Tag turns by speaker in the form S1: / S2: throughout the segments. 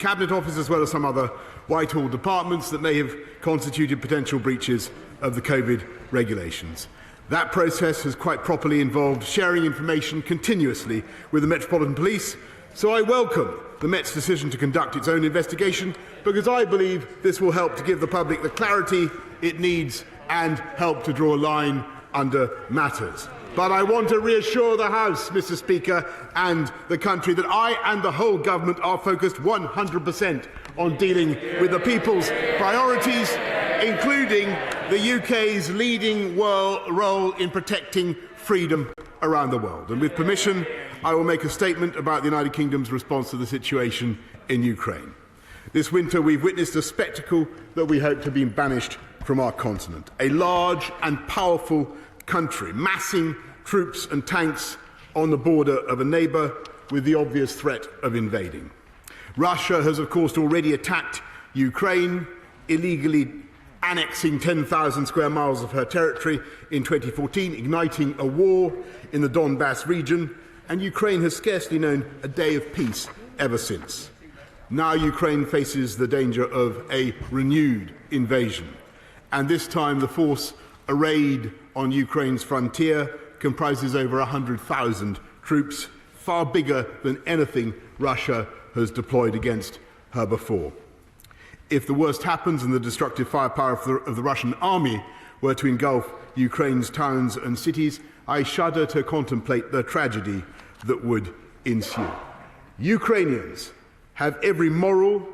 S1: Cabinet Office as well as some other Whitehall departments that may have constituted potential breaches of the COVID regulations. That process has quite properly involved sharing information continuously with the Metropolitan Police, so I welcome the Met's decision to conduct its own investigation, because I believe this will help to give the public the clarity it needs and help to draw a line under matters. But I want to reassure the House, Mr. Speaker, and the country that I and the whole government are focused 100% on dealing with the people's priorities, including the UK's leading role in protecting freedom around the world. And with permission, I will make a statement about the United Kingdom's response to the situation in Ukraine. This winter, we've witnessed a spectacle that we hope to have been banished from our continent. A large and powerful country massing troops and tanks on the border of a neighbour with the obvious threat of invading. Russia has, of course, already attacked Ukraine, illegally annexing 10,000 square miles of her territory in 2014, igniting a war in the Donbass region, and Ukraine has scarcely known a day of peace ever since. Now Ukraine faces the danger of a renewed invasion, and this time the force arrayed on Ukraine's frontier comprises over 100,000 troops, far bigger than anything Russia has deployed against her before. If the worst happens and the destructive firepower of the Russian army were to engulf Ukraine's towns and cities, I shudder to contemplate the tragedy that would ensue. Ukrainians have every moral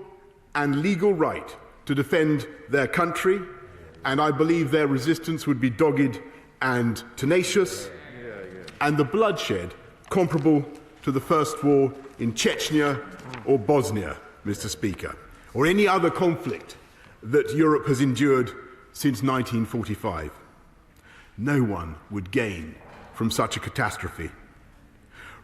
S1: and legal right to defend their country, and I believe their resistance would be dogged and tenacious, and the bloodshed comparable to the First War in Chechnya or Bosnia, Mr. Speaker, or any other conflict that Europe has endured since 1945. No one would gain from such a catastrophe.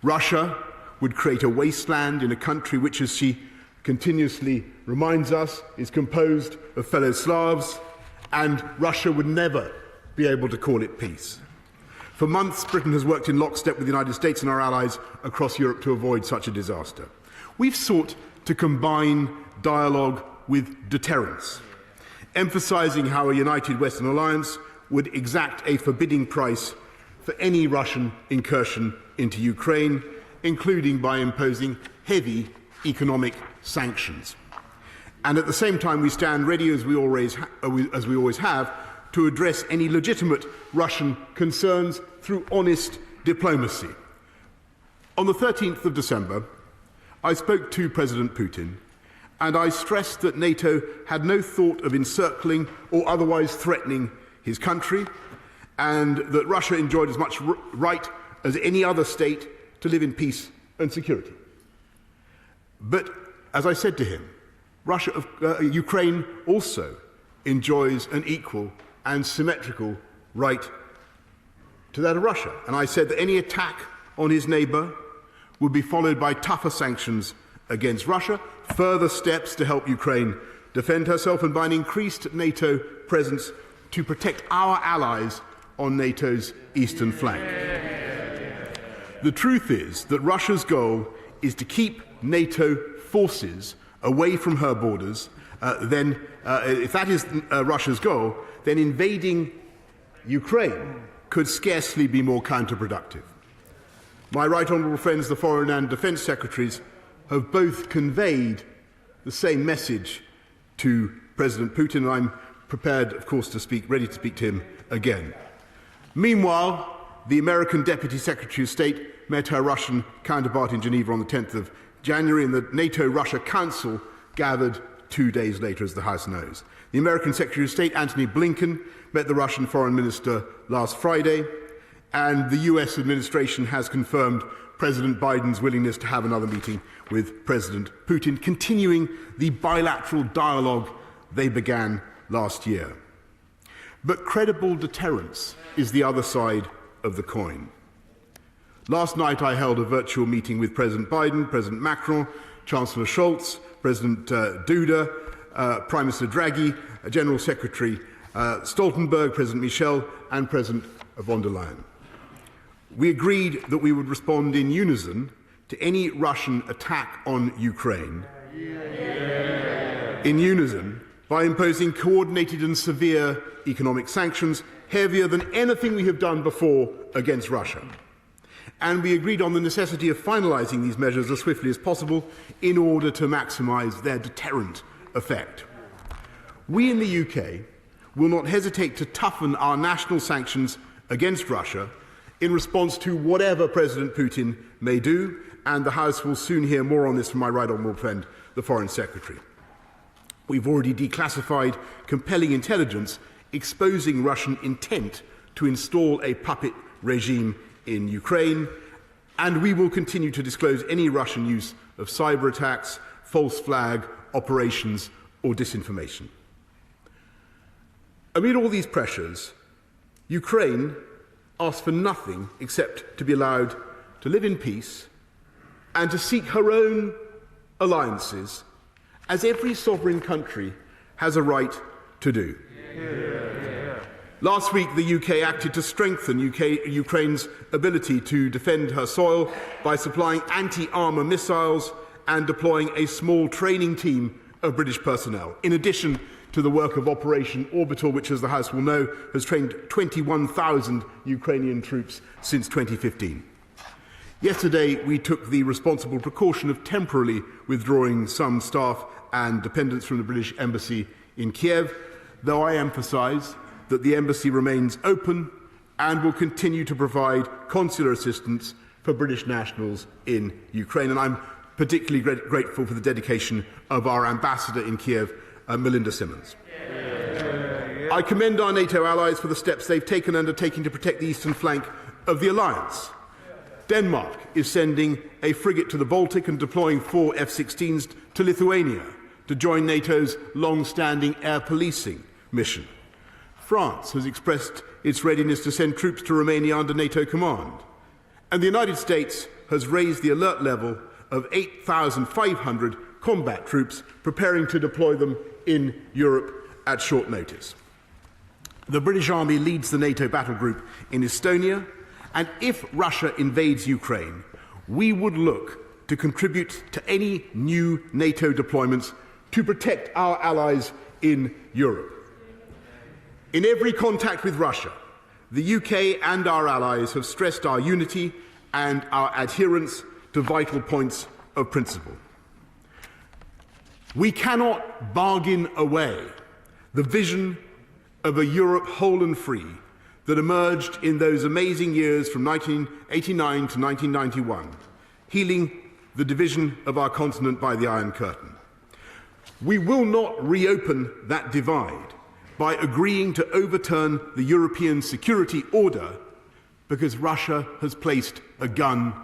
S1: Russia would create a wasteland in a country which, as she continuously reminds us, is composed of fellow Slavs, and Russia would never be able to call it peace. For months, Britain has worked in lockstep with the United States and our allies across Europe to avoid such a disaster. We've sought to combine dialogue with deterrence, emphasising how a united Western alliance would exact a forbidding price for any Russian incursion into Ukraine, including by imposing heavy economic sanctions. And at the same time, we stand ready, as we always have, to address any legitimate Russian concerns through honest diplomacy. On the 13th of December, I spoke to President Putin, and I stressed that NATO had no thought of encircling or otherwise threatening his country, and that Russia enjoyed as much right as any other state to live in peace and security. But, as I said to him, Ukraine also enjoys an equal and symmetrical right to that of Russia. And I said that any attack on his neighbour would be followed by tougher sanctions against Russia, further steps to help Ukraine defend herself, and by an increased NATO presence to protect our allies on NATO's eastern flank. The truth is that Russia's goal is to keep NATO forces away from her borders. If that is Russia's goal, then invading Ukraine could scarcely be more counterproductive. My right honourable friends, the Foreign and Defence Secretaries, have both conveyed the same message to President Putin, and I'm prepared, of course, ready to speak to him again. Meanwhile, the American Deputy Secretary of State met her Russian counterpart in Geneva on the 10th of January, and the NATO-Russia Council gathered 2 days later, as the House knows. The American Secretary of State, Antony Blinken, met the Russian Foreign Minister last Friday, and the US administration has confirmed President Biden's willingness to have another meeting with President Putin, continuing the bilateral dialogue they began last year. But credible deterrence is the other side of the coin. Last night I held a virtual meeting with President Biden, President Macron, Chancellor Scholz, President Duda, Prime Minister Draghi, General Secretary Stoltenberg, President Michel, and President von der Leyen. We agreed that we would respond in unison to any Russian attack on Ukraine in unison by imposing coordinated and severe economic sanctions, heavier than anything we have done before against Russia. And we agreed on the necessity of finalising these measures as swiftly as possible in order to maximise their deterrent effect. We in the UK will not hesitate to toughen our national sanctions against Russia in response to whatever President Putin may do, and the House will soon hear more on this from my right honourable friend, the Foreign Secretary. We've already declassified compelling intelligence exposing Russian intent to install a puppet regime in Ukraine, and we will continue to disclose any Russian use of cyber attacks, false flag operations or disinformation. Amid all these pressures, Ukraine asks for nothing except to be allowed to live in peace and to seek her own alliances, as every sovereign country has a right to do. Last week, the UK acted to strengthen Ukraine's ability to defend her soil by supplying anti-armour missiles and deploying a small training team of British personnel, in addition to the work of Operation Orbital, which, as the House will know, has trained 21,000 Ukrainian troops since 2015. Yesterday, we took the responsible precaution of temporarily withdrawing some staff and dependents from the British Embassy in Kiev, though I emphasise that the Embassy remains open and will continue to provide consular assistance for British nationals in Ukraine. And I'm particularly grateful for the dedication of our ambassador in Kiev, Melinda Simmons. I commend our NATO allies for the steps they've taken and undertaking to protect the eastern flank of the alliance. Denmark is sending a frigate to the Baltic and deploying 4 F-16s to Lithuania to join NATO's long-standing air policing mission. France has expressed its readiness to send troops to Romania under NATO command. And the United States has raised the alert level of 8,500 combat troops, preparing to deploy them in Europe at short notice. The British Army leads the NATO battle group in Estonia, and if Russia invades Ukraine, we would look to contribute to any new NATO deployments to protect our allies in Europe. In every contact with Russia, the UK and our allies have stressed our unity and our adherence to vital points of principle. We cannot bargain away the vision of a Europe whole and free that emerged in those amazing years from 1989 to 1991, healing the division of our continent by the Iron Curtain. We will not reopen that divide by agreeing to overturn the European security order because Russia has placed a gun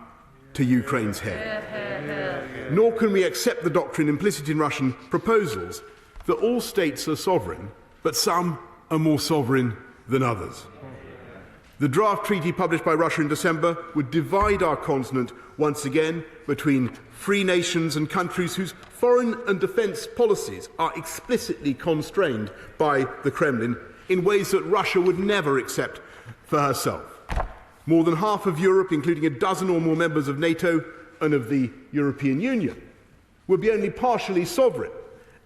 S1: to Ukraine's head. Nor can we accept the doctrine implicit in Russian proposals that all states are sovereign, but some are more sovereign than others. The draft treaty published by Russia in December would divide our continent once again between free nations and countries whose foreign and defence policies are explicitly constrained by the Kremlin in ways that Russia would never accept for herself. More than half of Europe, including a dozen or more members of NATO and of the European Union, would be only partially sovereign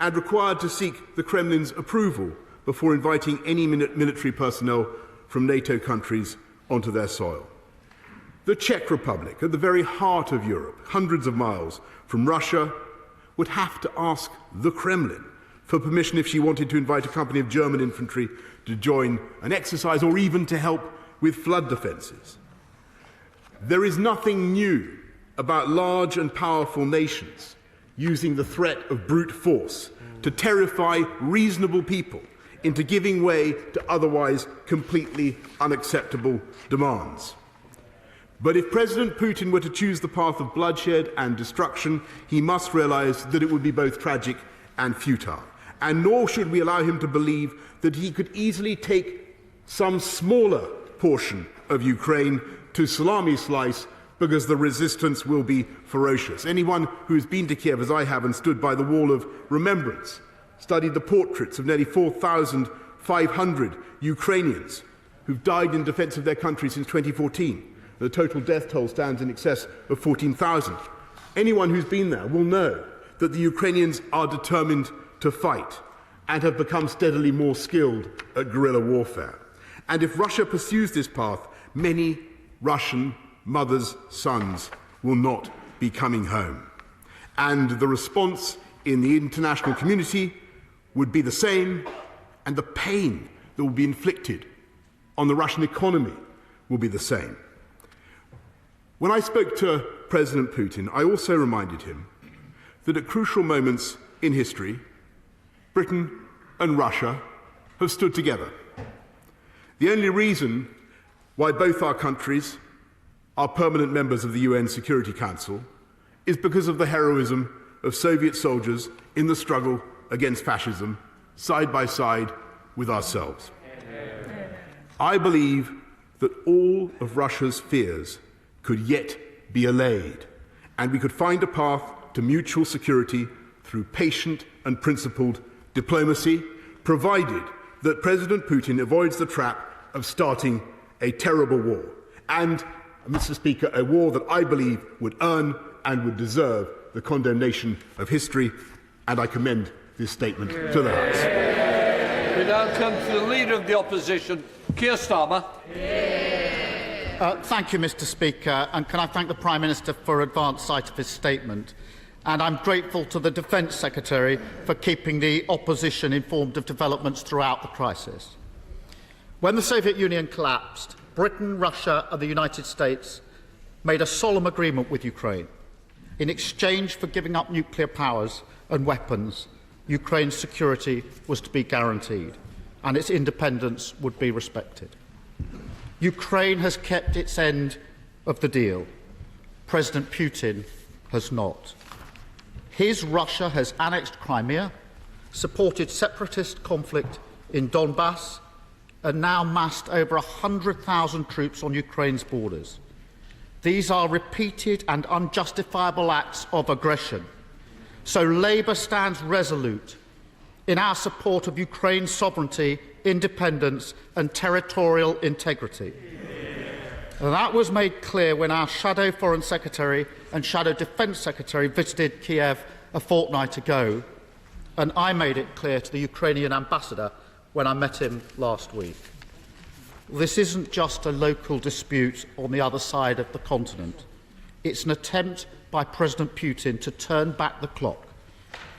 S1: and required to seek the Kremlin's approval before inviting any military personnel from NATO countries onto their soil. The Czech Republic, at the very heart of Europe, hundreds of miles from Russia, would have to ask the Kremlin for permission if she wanted to invite a company of German infantry to join an exercise or even to help with flood defences. There is nothing new about large and powerful nations using the threat of brute force to terrify reasonable people into giving way to otherwise completely unacceptable demands. But if President Putin were to choose the path of bloodshed and destruction, he must realise that it would be both tragic and futile. And nor should we allow him to believe that he could easily take some smaller portion of Ukraine to salami slice because the resistance will be ferocious. Anyone who has been to Kiev, as I have, and stood by the Wall of Remembrance, studied the portraits of nearly 4,500 Ukrainians who've died in defence of their country since 2014. The total death toll stands in excess of 14,000. Anyone who's been there will know that the Ukrainians are determined to fight and have become steadily more skilled at guerrilla warfare. And if Russia pursues this path, many Russian mothers' sons will not be coming home. And the response in the international community would be the same, and the pain that will be inflicted on the Russian economy will be the same. When I spoke to President Putin, I also reminded him that at crucial moments in history, Britain and Russia have stood together. The only reason why both our countries are permanent members of the UN Security Council is because of the heroism of Soviet soldiers in the struggle against fascism, side by side with ourselves. I believe that all of Russia's fears could yet be allayed, and we could find a path to mutual security through patient and principled diplomacy, provided that President Putin avoids the trap of starting a terrible war. And, Mr. Speaker, a war that I believe would earn and would deserve the condemnation of history, and I commend this statement to the House.
S2: We now come to the Leader of the Opposition, Keir Starmer.
S3: Thank you, Mr. Speaker, and can I thank the Prime Minister for advance sight of his statement. And I'm grateful to the Defence Secretary for keeping the opposition informed of developments throughout the crisis. When the Soviet Union collapsed, Britain, Russia and the United States made a solemn agreement with Ukraine. In exchange for giving up nuclear powers and weapons, Ukraine's security was to be guaranteed and its independence would be respected. Ukraine has kept its end of the deal. President Putin has not. His Russia has annexed Crimea, supported separatist conflict in Donbass, and now massed over 100,000 troops on Ukraine's borders. These are repeated and unjustifiable acts of aggression. So Labour stands resolute in our support of Ukraine's sovereignty, independence and territorial integrity. That was made clear when our Shadow Foreign Secretary and Shadow Defence Secretary visited Kiev a fortnight ago, and I made it clear to the Ukrainian ambassador when I met him last week. This isn't just a local dispute on the other side of the continent. It's an attempt by President Putin to turn back the clock,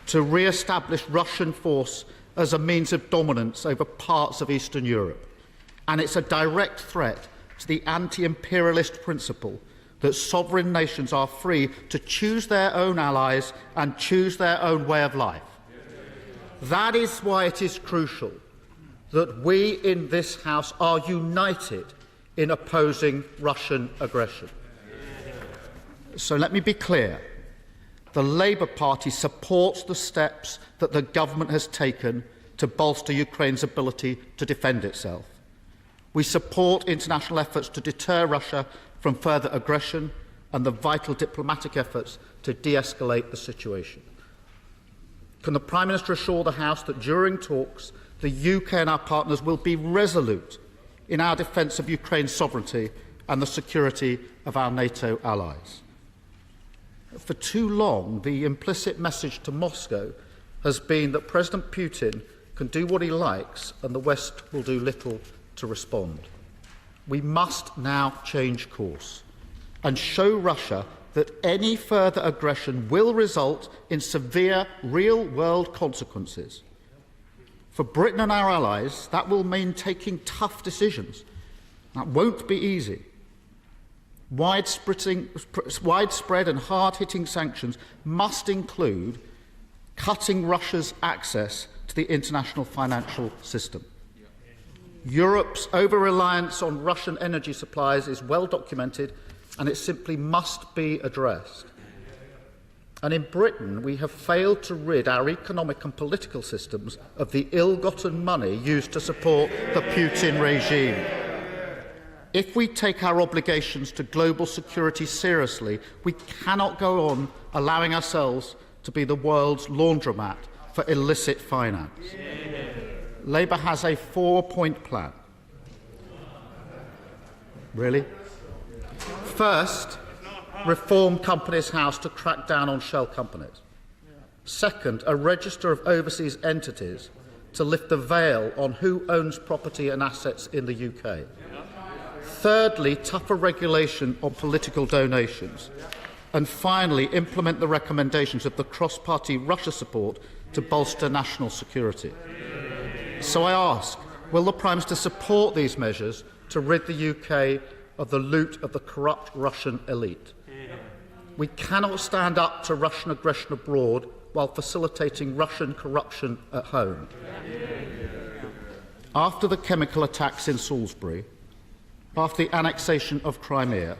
S3: to re-establish Russian force as a means of dominance over parts of Eastern Europe. And it's a direct threat to the anti-imperialist principle that sovereign nations are free to choose their own allies and choose their own way of life. That is why it is crucial that we in this House are united in opposing Russian aggression. So let me be clear. The Labour Party supports the steps that the government has taken to bolster Ukraine's ability to defend itself. We support international efforts to deter Russia from further aggression and the vital diplomatic efforts to de-escalate the situation. Can the Prime Minister assure the House that during talks, the UK and our partners will be resolute in our defence of Ukraine's sovereignty and the security of our NATO allies? For too long, the implicit message to Moscow has been that President Putin can do what he likes and the West will do little to respond. We must now change course and show Russia that any further aggression will result in severe real-world consequences. For Britain and our allies, that will mean taking tough decisions. That won't be easy. Widespread and hard-hitting sanctions must include cutting Russia's access to the international financial system. Europe's over-reliance on Russian energy supplies is well documented and it simply must be addressed. And in Britain, we have failed to rid our economic and political systems of the ill-gotten money used to support the Putin regime. If we take our obligations to global security seriously, we cannot go on allowing ourselves to be the world's laundromat for illicit finance. Labour has a 4-point plan. Really? First, reform Companies House to crack down on shell companies. Second, a register of overseas entities to lift the veil on who owns property and assets in the UK. Thirdly, tougher regulation on political donations. And finally, implement the recommendations of the cross-party Russia support to bolster national security. So I ask, will the Prime Minister support these measures to rid the UK of the loot of the corrupt Russian elite? We cannot stand up to Russian aggression abroad while facilitating Russian corruption at home. After the chemical attacks in Salisbury, after the annexation of Crimea,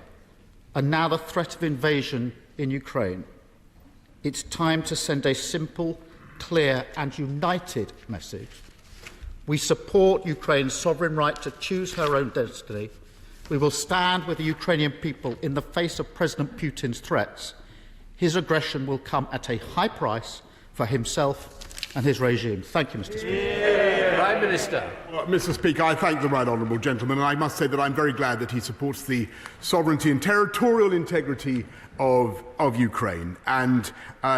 S3: and now the threat of invasion in Ukraine, it's time to send a simple, clear and united message. We support Ukraine's sovereign right to choose her own destiny. We will stand with the Ukrainian people in the face of President Putin's threats. His aggression will come at a high price for himself and his regime. Thank you, Mr. Speaker.
S2: Prime Minister.
S1: Well, Mr. Speaker, I thank the right honourable gentleman, and I must say that I'm very glad that he supports the sovereignty and territorial integrity of Ukraine. And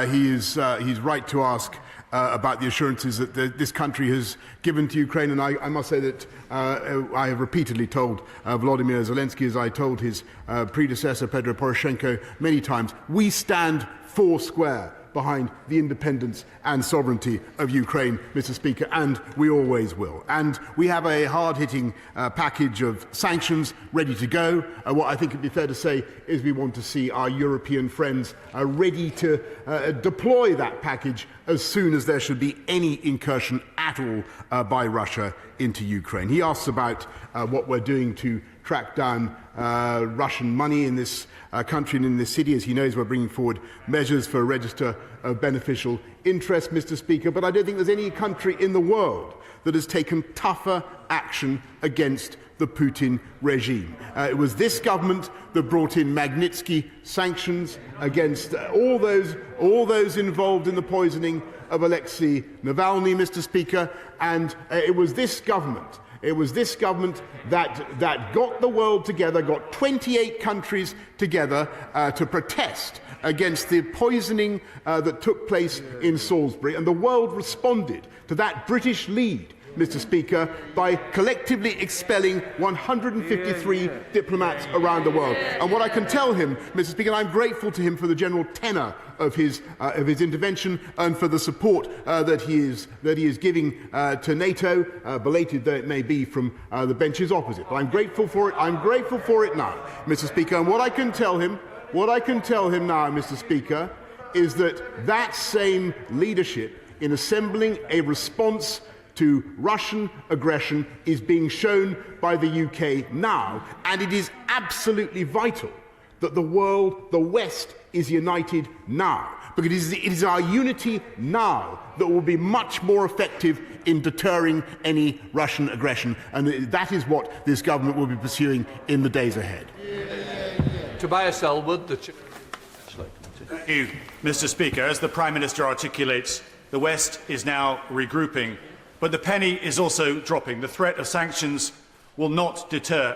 S1: he's right to ask about the assurances that this country has given to Ukraine. And I must say that I have repeatedly told Volodymyr Zelensky, as I told his predecessor, Petro Poroshenko, many times, we stand four square behind the independence and sovereignty of Ukraine, Mr. Speaker, and we always will. And we have a hard-hitting package of sanctions ready to go. What I think would be fair to say is we want to see our European friends ready to deploy that package as soon as there should be any incursion at all by Russia into Ukraine. He asks about what we're doing to track down Russian money in this country and in this city. As he knows, we're bringing forward measures for a register of beneficial interest, Mr. Speaker, but I don't think there's any country in the world that has taken tougher action against the Putin regime. It was this government that brought in Magnitsky sanctions against all those involved in the poisoning of Alexei Navalny, Mr. Speaker, and it was this government that got the world together, got 28 countries together to protest against the poisoning that took place in Salisbury. And the world responded to that British lead, Mr. Speaker, by collectively expelling 153 diplomats around the world. And what I can tell him, Mr. Speaker, and I'm grateful to him for the general tenor of his intervention and for the support that he is giving to NATO, belated though it may be from the benches opposite. But I'm grateful for it. I'm grateful for it now, Mr. Speaker. And what I can tell him now, Mr. Speaker, is that that same leadership in assembling a response to Russian aggression is being shown by the UK now, and it is absolutely vital that the world, the West, is united now, because it is our unity now that will be much more effective in deterring any Russian aggression, and that is what this government will be pursuing in the days ahead.
S2: Tobias Elwood,
S4: Thank you, Mr. Speaker. As the Prime Minister articulates, the West is now regrouping, but the penny is also dropping. The threat of sanctions will not deter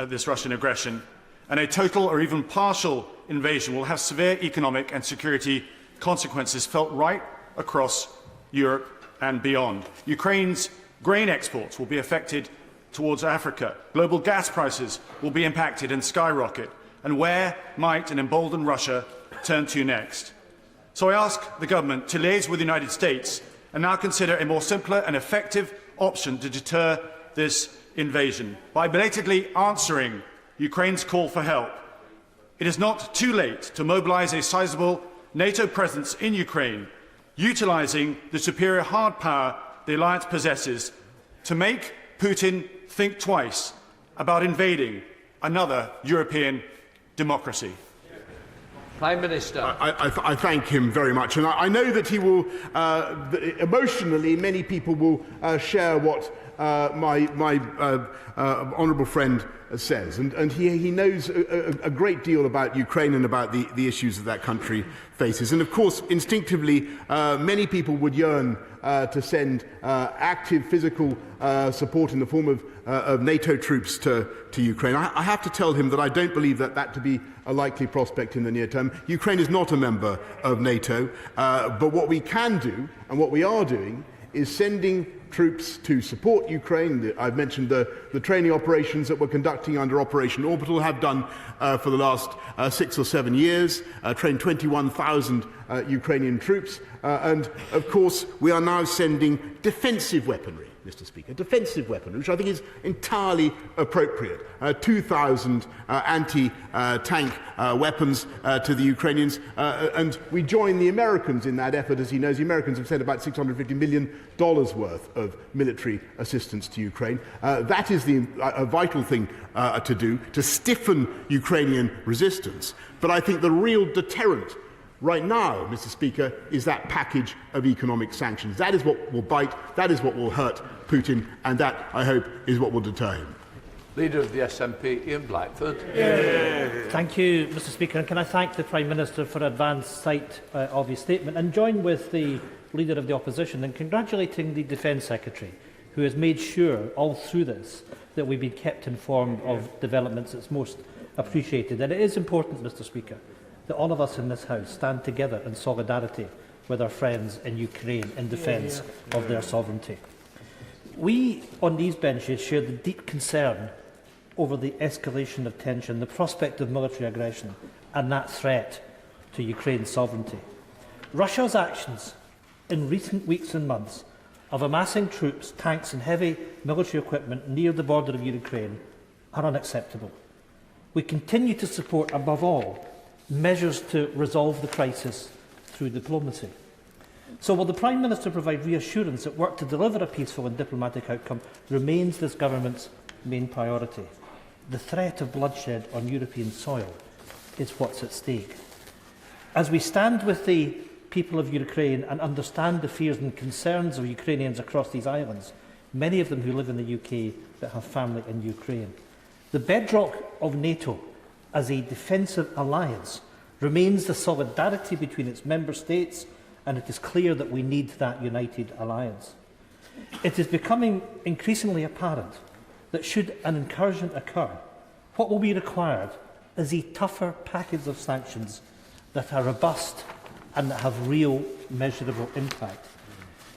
S4: this Russian aggression, and a total or even partial invasion will have severe economic and security consequences felt right across Europe and beyond. Ukraine's grain exports will be affected towards Africa. Global gas prices will be impacted and skyrocket. And where might an emboldened Russia turn to next? So I ask the government to liaise with the United States and now consider a more simpler and effective option to deter this invasion by belatedly answering Ukraine's call for help. It is not too late to mobilise a sizable NATO presence in Ukraine, utilising the superior hard power the alliance possesses to make Putin think twice about invading another European democracy.
S2: Prime Minister.
S1: I thank him very much, and I know that he will, emotionally, many people will share what my honourable friend says, and he knows a great deal about Ukraine and about the issues that country faces. And of course, instinctively, many people would yearn to send active physical support in the form of NATO troops to Ukraine. I have to tell him that I don't believe that to be a likely prospect in the near term. Ukraine is not a member of NATO, but what we can do and what we are doing is sending troops to support Ukraine. I've mentioned the training operations that we're conducting under Operation Orbital, have done for the last 6 or 7 years, trained 21,000 Ukrainian troops. And, of course, we are now sending defensive weaponry, Mr. Speaker, defensive weaponry, which I think is entirely appropriate. 2,000 anti-tank weapons to the Ukrainians, and we join the Americans in that effort. As he knows, the Americans have sent about $650 million worth of military assistance to Ukraine. That is a vital thing to do, to stiffen Ukrainian resistance. But I think the real deterrent right now, Mr. Speaker, is that package of economic sanctions. That is what will bite, that is what will hurt Putin, and that, I hope, is what will deter him.
S2: Leader of the SNP, Ian Blackford.
S5: Thank you, Mr. Speaker. And can I thank the Prime Minister for advance sight of his statement, and join with the Leader of the Opposition in congratulating the Defence Secretary, who has made sure all through this that we've been kept informed of developments. It's most appreciated. And it is important, Mr. Speaker, that all of us in this House stand together in solidarity with our friends in Ukraine in defence of their sovereignty. We on these benches share the deep concern over the escalation of tension, the prospect of military aggression and that threat to Ukraine's sovereignty. Russia's actions in recent weeks and months of amassing troops, tanks and heavy military equipment near the border of Ukraine are unacceptable. We continue to support, above all, measures to resolve the crisis through diplomacy. So will the Prime Minister provide reassurance that work to deliver a peaceful and diplomatic outcome remains this government's main priority? The threat of bloodshed on European soil is what's at stake. As we stand with the people of Ukraine and understand the fears and concerns of Ukrainians across these islands, many of them who live in the UK but have family in Ukraine, the bedrock of NATO as a defensive alliance remains the solidarity between its member states, and it is clear that we need that united alliance. It is becoming increasingly apparent that should an incursion occur, what will be required is a tougher package of sanctions that are robust and that have real measurable impact.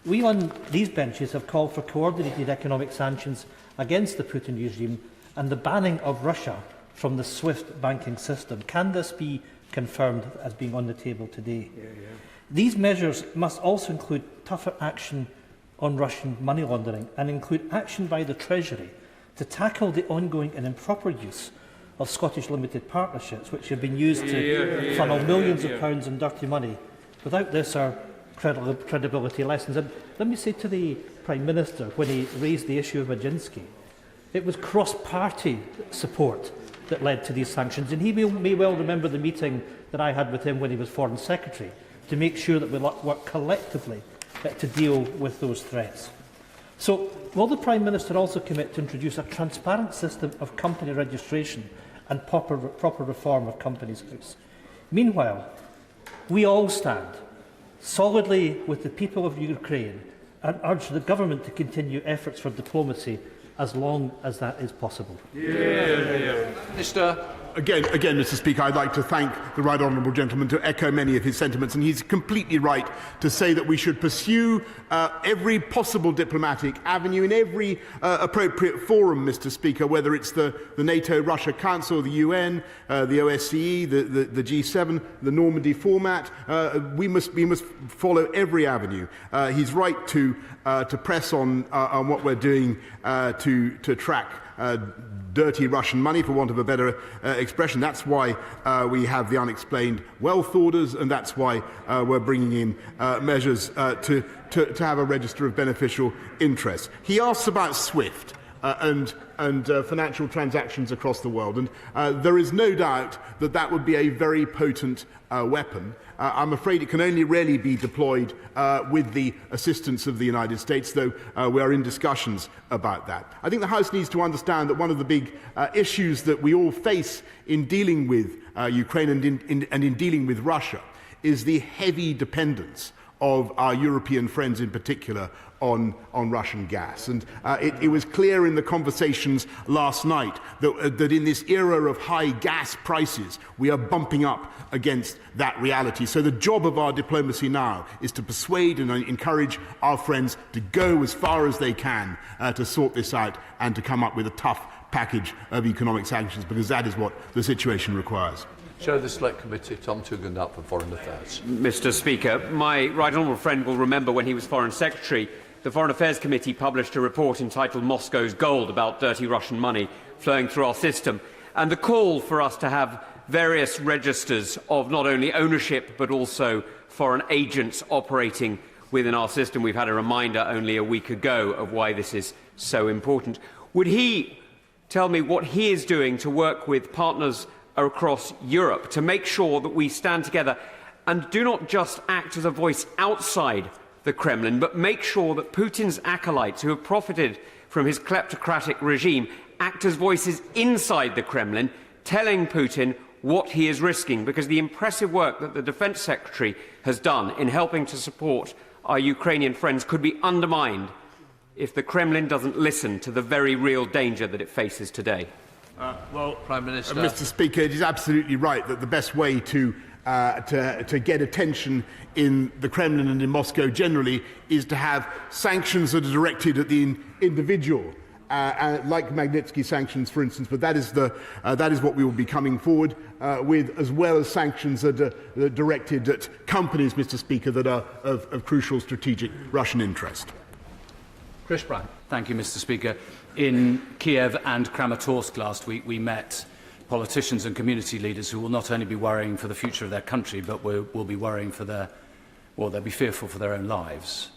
S5: We on these benches have called for coordinated economic sanctions against the Putin regime and the banning of Russia from the SWIFT banking system. Can this be confirmed as being on the table today? These measures must also include tougher action on Russian money laundering and include action by the Treasury to tackle the ongoing and improper use of Scottish limited partnerships, which have been used to funnel millions of pounds in dirty money. Without this, our credibility lessens. And let me say to the Prime Minister, when he raised the issue of Majinsky, it was cross-party support that led to these sanctions, and he may well remember the meeting that I had with him when he was Foreign Secretary to make sure that we work collectively to deal with those threats. So, will the Prime Minister also commit to introduce a transparent system of company registration and proper reform of Companies House? Meanwhile, we all stand solidly with the people of Ukraine and urge the government to continue efforts for diplomacy as long as that is possible.
S2: Minister.
S1: Again, Mr. Speaker, I'd like to thank the right honourable gentleman to echo many of his sentiments, and he's completely right to say that we should pursue every possible diplomatic avenue in every appropriate forum, Mr. Speaker, whether it's the NATO-Russia Council, the UN, the OSCE, the G7, the Normandy format. We must follow every avenue. He's right to press on what we're doing to track dirty Russian money, for want of a better expression. That's why we have the unexplained wealth orders, and that's why we're bringing in measures to have a register of beneficial interests. He asks about SWIFT and financial transactions across the world, and there is no doubt that that would be a very potent weapon. I'm afraid it can only really be deployed with the assistance of the United States, though we are in discussions about that. I think the House needs to understand that one of the big issues that we all face in dealing with Ukraine and in dealing with Russia is the heavy dependence of our European friends in particular on Russian gas. And it was clear in the conversations last night that in this era of high gas prices, we are bumping up against that reality. So the job of our diplomacy now is to persuade and encourage our friends to go as far as they can to sort this out and to come up with a tough package of economic sanctions, because that is what the situation requires.
S2: Chair of the Select Committee, Tom Tugendhat for Foreign Affairs.
S6: Mr. Speaker, my right honourable friend will remember when he was Foreign Secretary, the Foreign Affairs Committee published a report entitled Moscow's Gold, about dirty Russian money flowing through our system, and the call for us to have various registers of not only ownership but also foreign agents operating within our system. We've had a reminder only a week ago of why this is so important. Would he tell me what he is doing to work with partners across Europe to make sure that we stand together and do not just act as a voice outside the Kremlin, but make sure that Putin's acolytes who have profited from his kleptocratic regime act as voices inside the Kremlin, telling Putin what he is risking, because the impressive work that the Defence Secretary has done in helping to support our Ukrainian friends could be undermined if the Kremlin doesn't listen to the very real danger that it faces today.
S2: Prime Minister.
S1: Mr. Speaker, it is absolutely right that the best way to get attention in the Kremlin and in Moscow generally is to have sanctions that are directed at the individual, like Magnitsky sanctions, for instance. But that is what we will be coming forward with, as well as sanctions that are directed at companies, Mr. Speaker, that are of crucial strategic Russian interest.
S2: Chris Brown.
S7: Thank you, Mr. Speaker. In Kiev and Kramatorsk last week, we met politicians and community leaders who will not only be worrying for the future of their country, but will be worrying for they'll be fearful for their own lives.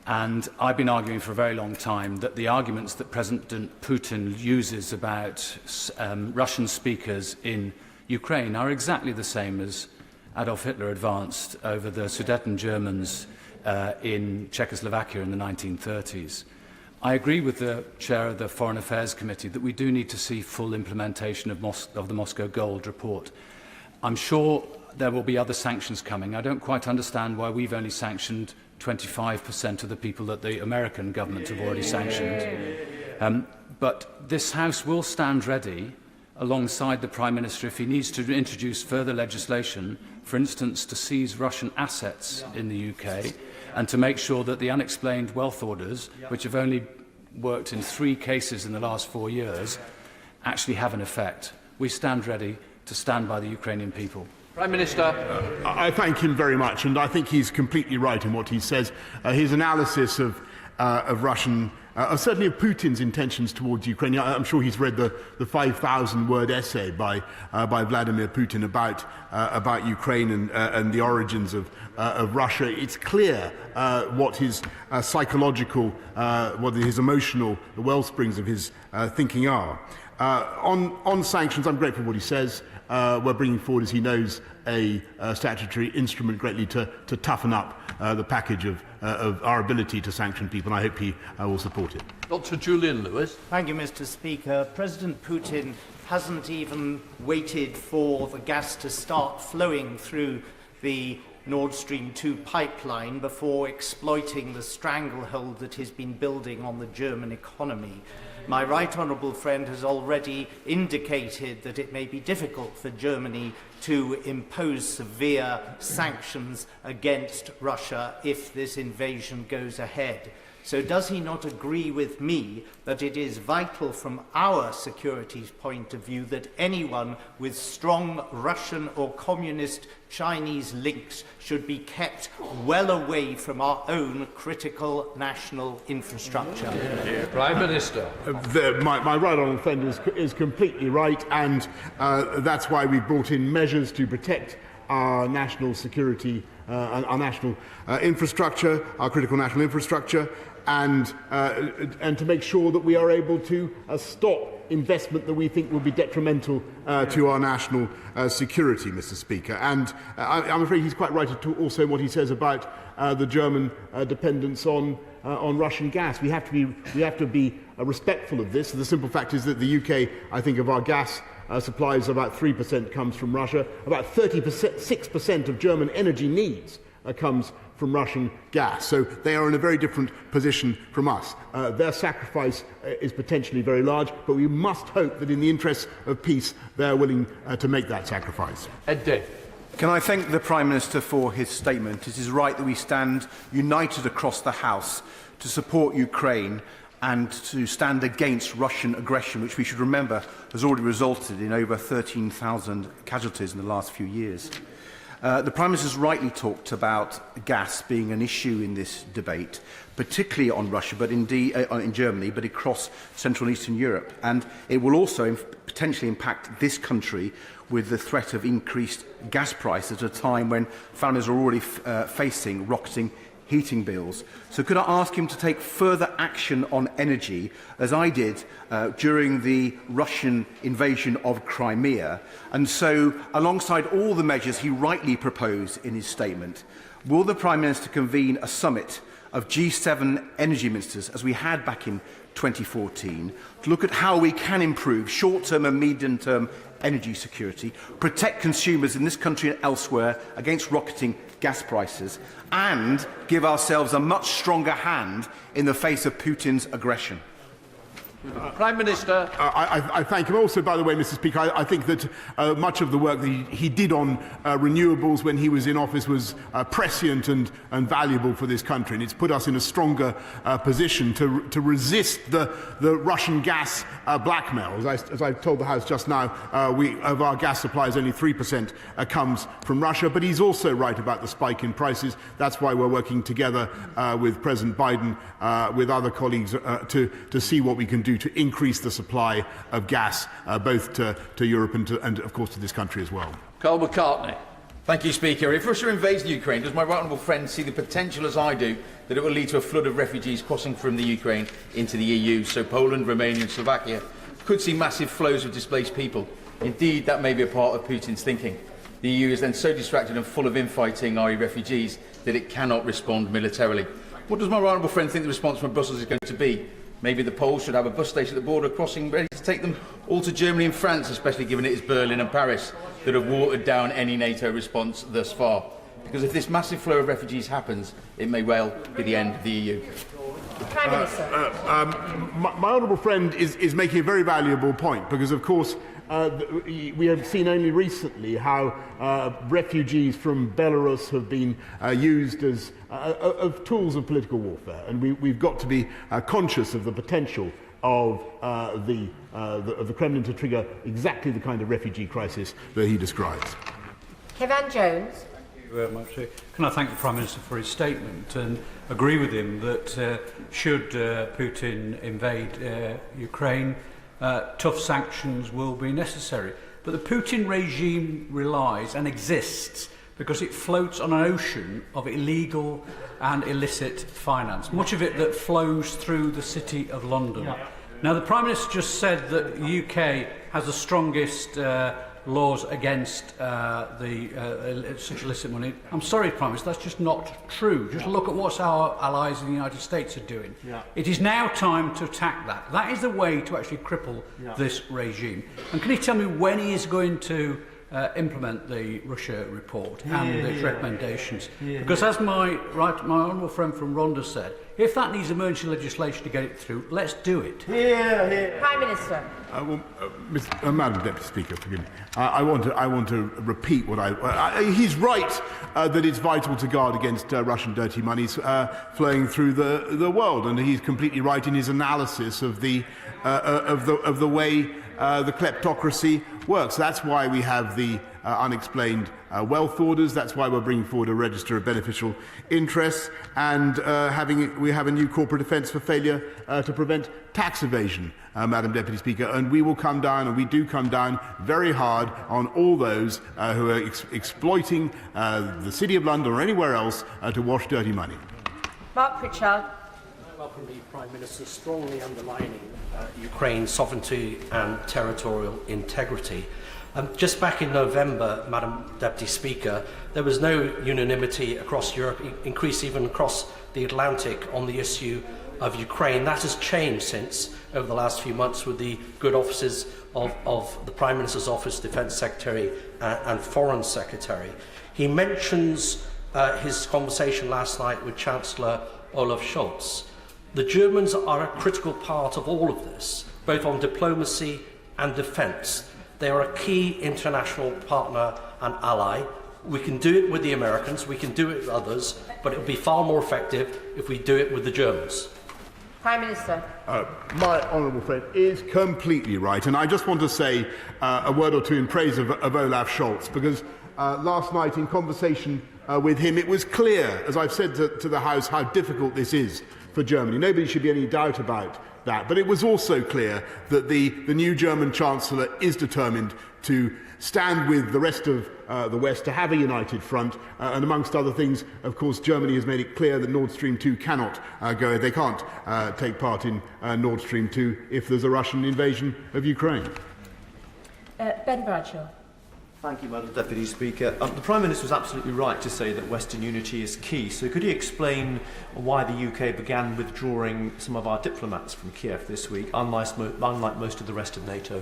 S7: And I've been arguing for a very long time that the arguments that President Putin uses about Russian speakers in Ukraine are exactly the same as Adolf Hitler advanced over the Sudeten Germans in Czechoslovakia in the 1930s. I agree with the Chair of the Foreign Affairs Committee that we do need to see full implementation of the Moscow Gold report. I'm sure there will be other sanctions coming. I don't quite understand why we've only sanctioned 25% of the people that the American government have already sanctioned. But this House will stand ready alongside the Prime Minister if he needs to introduce further legislation, for instance, to seize Russian assets in the UK, and to make sure that the unexplained wealth orders, which have only worked in 3 cases in the last 4 years, actually have an effect. We stand ready to stand by the Ukrainian people.
S2: Prime Minister.
S1: I thank him very much, and I think he's completely right in what he says. His analysis of Russian, certainly of Putin's intentions towards Ukraine. I'm sure he's read the 5,000-word essay by Vladimir Putin about Ukraine and the origins of Russia. It's clear what his psychological, what his emotional, the wellsprings of his thinking are. On sanctions, I'm grateful for what he says. We're bringing forward, as he knows, a statutory instrument greatly to toughen up the package of our ability to sanction people, and I hope he will support it.
S2: Dr. Julian Lewis.
S8: Thank you, Mr. Speaker. President Putin hasn't even waited for the gas to start flowing through the Nord Stream 2 pipeline before exploiting the stranglehold that has been building on the German economy. My right honourable friend has already indicated that it may be difficult for Germany to impose severe sanctions against Russia if this invasion goes ahead. So does he not agree with me that it is vital from our security's point of view that anyone with strong Russian or communist Chinese links should be kept well away from our own critical national infrastructure?
S2: Prime Minister.
S1: My right honourable friend is completely right, and that's why we brought in measures to protect our national security, our national infrastructure, our critical national infrastructure, and to make sure that we are able to stop investment that we think will be detrimental to our national security, Mr. Speaker. And I'm afraid he's quite right also in what he says about the German dependence on Russian gas. We have to be respectful of this. The simple fact is that the UK, I think, of our gas supplies, about 3% comes from Russia. About 6% of German energy needs comes from Russian gas. So they are in a very different position from us. Their sacrifice is potentially very large, but we must hope that in the interests of peace they are willing to make that sacrifice.
S2: Ed Day.
S9: Can I thank the Prime Minister for his statement? It is right that we stand united across the House to support Ukraine and to stand against Russian aggression, which we should remember has already resulted in over 13,000 casualties in the last few years. The Prime Minister has rightly talked about gas being an issue in this debate, particularly on Russia, but indeed in Germany, but across Central and Eastern Europe. And it will also potentially impact this country with the threat of increased gas prices at a time when families are already facing rocketing heating bills. So could I ask him to take further action on energy, as I did during the Russian invasion of Crimea? And so, alongside all the measures he rightly proposed in his statement, will the Prime Minister convene a summit of G7 energy ministers, as we had back in 2014, to look at how we can improve short-term and medium-term energy security, protect consumers in this country and elsewhere against rocketing gas prices, and give ourselves a much stronger hand in the face of Putin's aggression?
S2: Prime Minister.
S1: I thank him also, by the way, Mr. Speaker. I think that much of the work that he did on renewables when he was in office was prescient and valuable for this country, and it's put us in a stronger position to resist the Russian gas blackmail. As I told the House just now, of our gas supplies, only 3% comes from Russia, but he's also right about the spike in prices. That's why we're working together with President Biden, with other colleagues, to see what we can do to increase the supply of gas, both to Europe and, of course, to this country as well.
S2: Carl McCartney.
S10: Thank you, Speaker. If Russia invades Ukraine, does my right honourable friend see the potential, as I do, that it will lead to a flood of refugees crossing from the Ukraine into the EU? So Poland, Romania and Slovakia could see massive flows of displaced people. Indeed, that may be a part of Putin's thinking. The EU is then so distracted and full of infighting, i.e. refugees, that it cannot respond militarily. What does my right honourable friend think the response from Brussels is going to be? Maybe the Poles should have a bus station at the border crossing ready to take them all to Germany and France, especially given it is Berlin and Paris that have watered down any NATO response thus far. Because if this massive flow of refugees happens, it may well be the end of the EU.
S11: Prime Minister.
S1: My honourable friend is making a very valuable point, because, of course, we have seen only recently how refugees from Belarus have been used as tools of political warfare, and we've got to be conscious of the potential of the Kremlin to trigger exactly the kind of refugee crisis that he describes.
S11: Kevan Jones.
S12: Thank you very much. Can I thank the Prime Minister for his statement and agree with him that should Putin invade Ukraine, tough sanctions will be necessary. But the Putin regime relies and exists because it floats on an ocean of illegal and illicit finance, much of it that flows through the City of London. Yeah. Now, the Prime Minister just said that the UK has the strongest laws against such illicit money. I'm sorry, Prime Minister, that's just not true. Just look at what our allies in the United States are doing. Yeah. It is now time to attack that. That is the way to actually cripple this regime. And can you tell me when he is going to implement the Russia report and its recommendations? Because as my honourable friend from Rhondda said, if that needs emergency legislation to get it through, let's do it.
S11: Prime Minister.
S1: Madam Deputy Speaker, forgive me. I want to repeat what he's right that it's vital to guard against Russian dirty monies flowing through the world, and he's completely right in his analysis of the way the kleptocracy works. That's why we have the unexplained wealth orders. That's why we're bringing forward a register of beneficial interests, and we have a new corporate offence for failure to prevent tax evasion, Madam Deputy Speaker. And we will come down, and we do come down very hard on all those who are exploiting the City of London or anywhere else to wash dirty money.
S11: Mark Pritchard.
S13: I welcome the Prime Minister strongly underlining Ukraine's sovereignty and territorial integrity. Just back in November, Madam Deputy Speaker, there was no unanimity across Europe, increased even across the Atlantic, on the issue of Ukraine. That has changed since, over the last few months, with the good offices of the Prime Minister's Office, Defence Secretary and Foreign Secretary. He mentions his conversation last night with Chancellor Olaf Scholz. The Germans are a critical part of all of this, both on diplomacy and defence. They are a key international partner and ally. We can do it with the Americans, we can do it with others, but it would be far more effective if we do it with the Germans.
S11: Prime Minister.
S1: My honourable friend is completely right, and I just want to say a word or two in praise of Olaf Scholz, because last night in conversation with him it was clear, as I've said to the House, how difficult this is for Germany. Nobody should be any doubt about that, but it was also clear that the new German Chancellor is determined to stand with the rest of the West, to have a united front, and amongst other things, of course, Germany has made it clear that Nord Stream 2 cannot they can't take part in Nord Stream 2 if there's a Russian invasion of Ukraine.
S11: Ben Bradshaw.
S14: Thank you, Madam Deputy Speaker. The Prime Minister was absolutely right to say that Western unity is key. So could he explain why the UK began withdrawing some of our diplomats from Kiev this week, unlike most of the rest of NATO?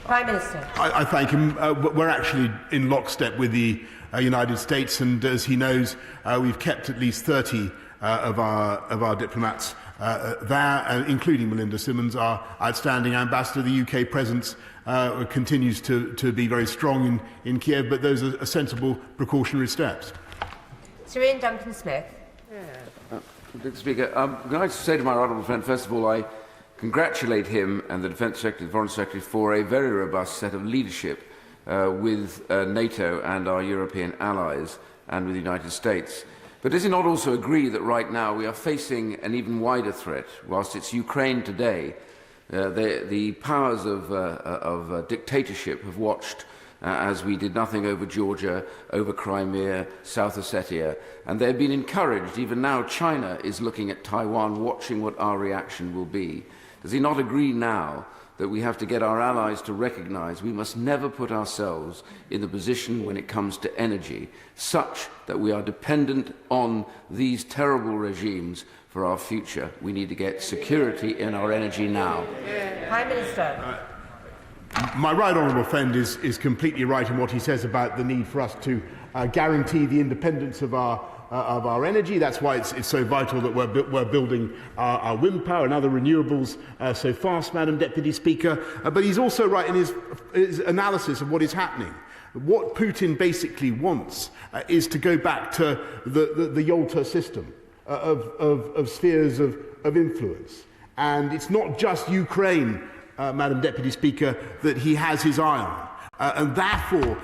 S11: Prime Minister.
S1: I thank him. We're actually in lockstep with the United States, and as he knows, we've kept at least 30 of our diplomats there, including Melinda Simmons, our outstanding ambassador. The UK presence continues to be very strong in Kiev, but those are sensible precautionary steps.
S11: Sir Ian Duncan-Smith.
S15: Mr. Speaker, can I say to my honourable friend, first of all, I congratulate him and the Defence Secretary, the Foreign Secretary, for a very robust set of leadership with NATO and our European allies and with the United States. But does he not also agree that right now we are facing an even wider threat? Whilst it's Ukraine today, the powers of dictatorship have watched as we did nothing over Georgia, over Crimea, South Ossetia, and they've been encouraged. Even now, China is looking at Taiwan, watching what our reaction will be. Does he not agree now that we have to get our allies to recognise we must never put ourselves in the position when it comes to energy such that we are dependent on these terrible regimes for our future? We need to get security in our energy now.
S11: Prime Minister.
S1: My right honourable friend is completely right in what he says about the need for us to guarantee the independence of our energy. That's why it's so vital that we're building our wind power and other renewables so fast, Madam Deputy Speaker. But he's also right in his analysis of what is happening. What Putin basically wants is to go back to the Yalta system of spheres of influence. And it's not just Ukraine, Madam Deputy Speaker, that he has his eye on. And therefore,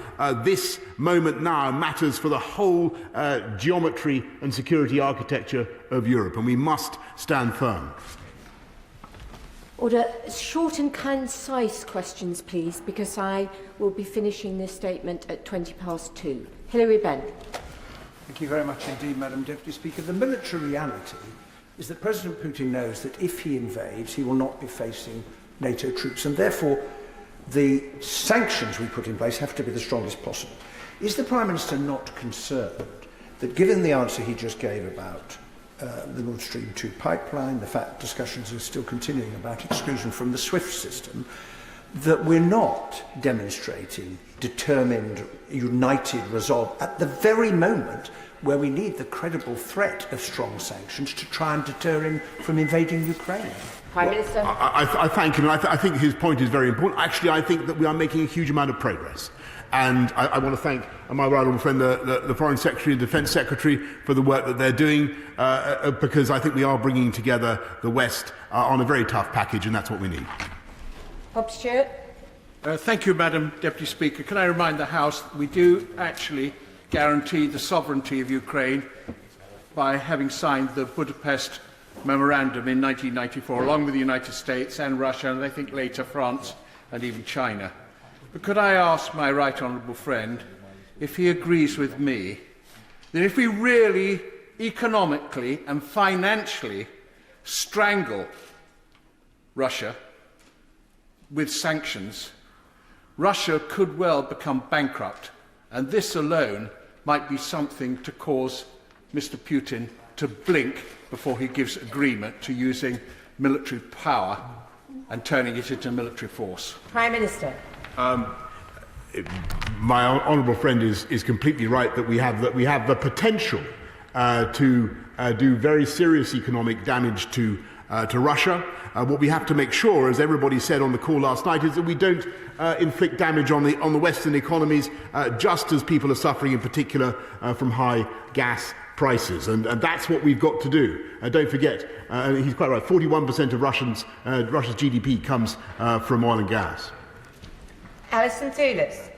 S1: this moment now matters for the whole geometry and security architecture of Europe, and we must stand firm.
S11: Order. Short and concise questions, please, because I will be finishing this statement at 2:20. Hilary Benn.
S16: Thank you very much indeed, Madam Deputy Speaker. The military reality is that President Putin knows that if he invades, he will not be facing NATO troops, and therefore the sanctions we put in place have to be the strongest possible. Is the Prime Minister not concerned that, given the answer he just gave about the Nord Stream 2 pipeline, the fact discussions are still continuing about exclusion from the SWIFT system, that we're not demonstrating determined, united resolve at the very moment where we need the credible threat of strong sanctions to try and deter him from invading Ukraine?
S11: Prime Minister.
S1: I thank him, and I think his point is very important. Actually, I think that we are making a huge amount of progress. And I want to thank my right honourable friend, the Foreign Secretary and Defence Secretary, for the work that they're doing, because I think we are bringing together the West on a very tough package, and that's what we need.
S11: Bob Stewart.
S17: Thank you, Madam Deputy Speaker. Can I remind the House that we do actually guarantee the sovereignty of Ukraine by having signed the Budapest Memorandum in 1994, along with the United States and Russia, and I think later France and even China. But could I ask my right honourable friend if he agrees with me that if we really economically and financially strangle Russia with sanctions, Russia could well become bankrupt, and this alone might be something to cause Mr. Putin to blink before he gives agreement to using military power and turning it into military force?
S11: Prime Minister.
S1: my honourable friend is completely right that we have the potential to do very serious economic damage to Russia. What we have to make sure, as everybody said on the call last night, is that we don't inflict damage on the Western economies, just as people are suffering in particular from high gas prices. And that's what we've got to do. Don't forget, he's quite right, 41% of Russia's GDP comes from oil and gas.
S11: Alison Toulis.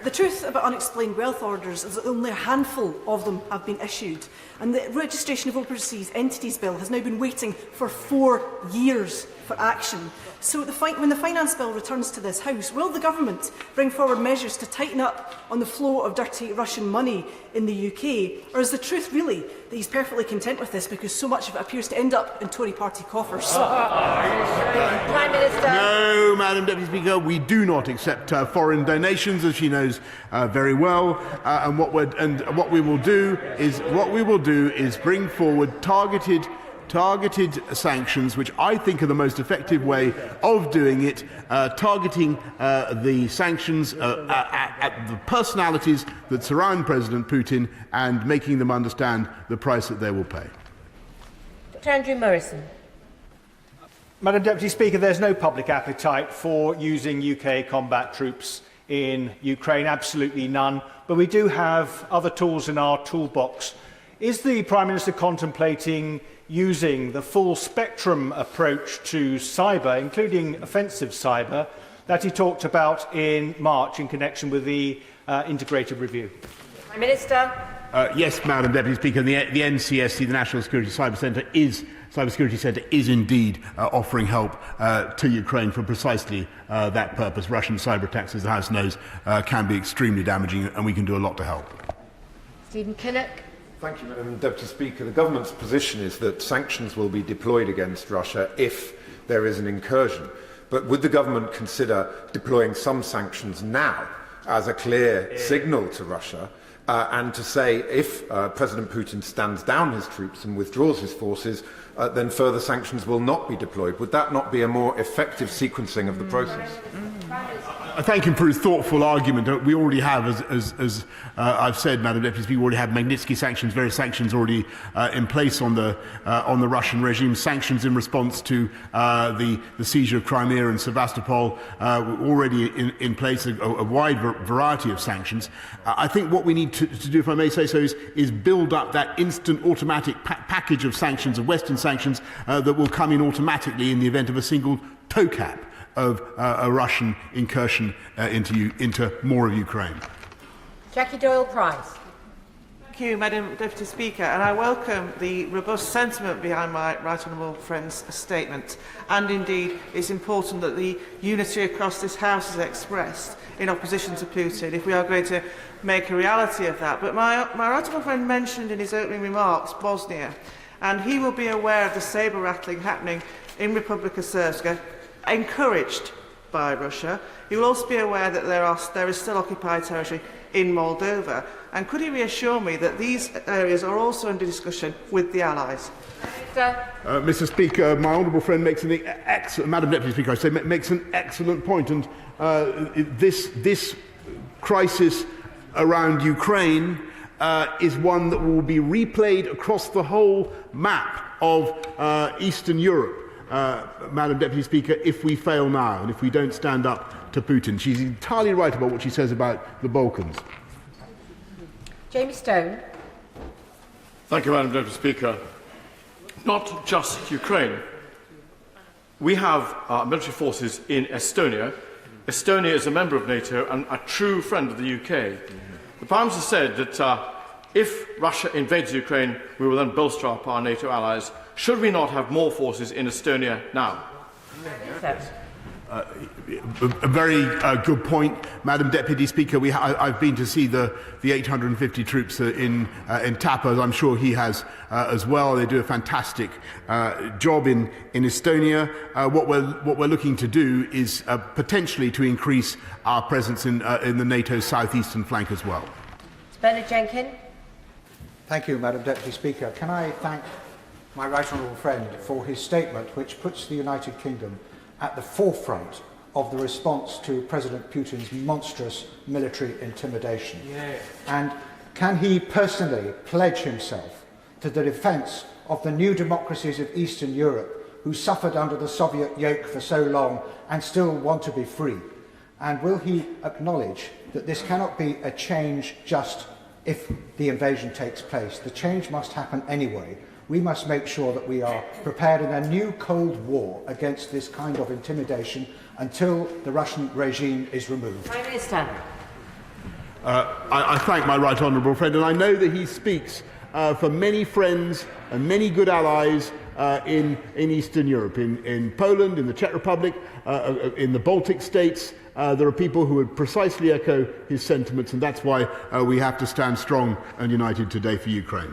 S18: The truth about unexplained wealth orders is that only a handful of them have been issued, and the Registration of Overseas Entities Bill has now been waiting for 4 years for action. So when the Finance Bill returns to this House, will the Government bring forward measures to tighten up on the flow of dirty Russian money in the UK? Or is the truth really that he's perfectly content with this because so much of it appears to end up in Tory party coffers?
S11: Prime Minister.
S1: No, Madam Deputy Speaker, we do not accept foreign donations, as she knows very well. And what we will do is bring forward targeted sanctions, which I think are the most effective way of doing it, targeting the sanctions at the personalities that surround President Putin and making them understand the price that they will pay.
S11: Dr. Andrew Morrison.
S19: Madam Deputy Speaker, there's no public appetite for using UK combat troops in Ukraine, absolutely none, but we do have other tools in our toolbox. Is the Prime Minister contemplating using the full spectrum approach to cyber, including offensive cyber, that he talked about in March in connection with the integrated review?
S11: Prime Minister.
S1: Yes, Madam Deputy Speaker, the NCSC, the National Security Cybersecurity Centre, is indeed offering help to Ukraine for precisely that purpose. Russian cyber attacks, as the House knows, can be extremely damaging, and we can do a lot to help.
S11: Stephen Kinnock.
S20: Thank you, Madam Deputy Speaker. The Government's position is that sanctions will be deployed against Russia if there is an incursion. But would the Government consider deploying some sanctions now as a clear signal to Russia and to say if President Putin stands down his troops and withdraws his forces, then further sanctions will not be deployed? Would that not be a more effective sequencing of the process?
S1: I thank him for his thoughtful argument. We already have, as I've said, Madam Deputy Speaker, we already have Magnitsky sanctions, various sanctions already in place on the Russian regime, sanctions in response to the seizure of Crimea and Sevastopol, already in place, a wide variety of sanctions. I think what we need to do, if I may say so, is build up that instant automatic package of sanctions, of Western sanctions, that will come in automatically in the event of a single toe cap of a Russian incursion into more of Ukraine.
S11: Jackie Doyle-Price.
S21: Thank you, Madam Deputy Speaker, and I welcome the robust sentiment behind my right honourable friend's statement. And indeed, it's important that the unity across this House is expressed in opposition to Putin if we are going to make a reality of that. But my right honourable friend mentioned in his opening remarks Bosnia, and he will be aware of the sabre rattling happening in Republika Srpska, encouraged by Russia. He will also be aware that there is still occupied territory in Moldova. And could he reassure me that these areas are also under discussion with the Allies?
S1: Mr. Speaker, my honourable friend makes an excellent, Madam Deputy Speaker, I say, makes an excellent point, and this crisis around Ukraine is one that will be replayed across the whole map of Eastern Europe. Madam Deputy Speaker, if we fail now and if we don't stand up to Putin. She's entirely right about what she says about the Balkans.
S11: Jamie Stone.
S22: Thank you, Madam Deputy Speaker. Not just Ukraine. We have military forces in Estonia. Estonia is a member of NATO and a true friend of the UK. The Prime Minister said that if Russia invades Ukraine, we will then bolster up our NATO allies. Should we not have more forces in Estonia now?
S1: A very good point, Madam Deputy Speaker. I've been to see the 850 troops in Tapa. I'm sure he has as well. They do a fantastic job in Estonia. What we're looking to do is potentially to increase our presence in the NATO southeastern flank as well.
S11: Bernard Jenkin.
S16: Thank you, Madam Deputy Speaker. Can I thank my right honourable friend for his statement, which puts the United Kingdom at the forefront of the response to President Putin's monstrous military intimidation? And can he personally pledge himself to the defence of the new democracies of Eastern Europe who suffered under the Soviet yoke for so long and still want to be free? And will he acknowledge that this cannot be a change just if the invasion takes place? The change must happen anyway. We must make sure that we are prepared in a new Cold War against this kind of intimidation until the Russian regime is removed.
S11: Prime Minister.
S1: I thank my right honourable friend, and I know that he speaks for many friends and many good allies in Eastern Europe, in Poland, in the Czech Republic, in the Baltic states. There are people who would precisely echo his sentiments, and that's why we have to stand strong and united today for Ukraine.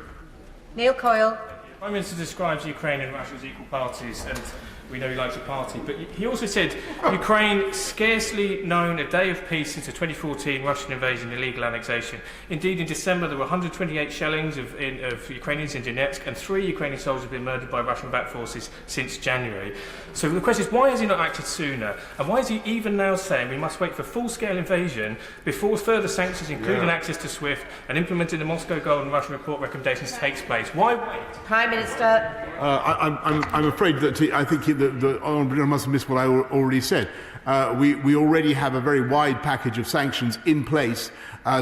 S11: Neil Coyle.
S3: The Prime Minister describes Ukraine and Russia as equal parties, and we know he likes a party, but he also said Ukraine scarcely known a day of peace since the 2014 Russian invasion and illegal annexation. Indeed, in December there were 128 shellings of Ukrainians in Donetsk, and 3 Ukrainian soldiers have been murdered by Russian-backed forces since January. So the question is, why has he not acted sooner? And why is he even now saying we must wait for full-scale invasion before further sanctions, including access to SWIFT and implementing the Moscow Golden Russian Report recommendations, takes place? Why wait?
S11: Prime Minister.
S1: I'm afraid that I think the Honourable must have missed what I already said. We already have a very wide package of sanctions in place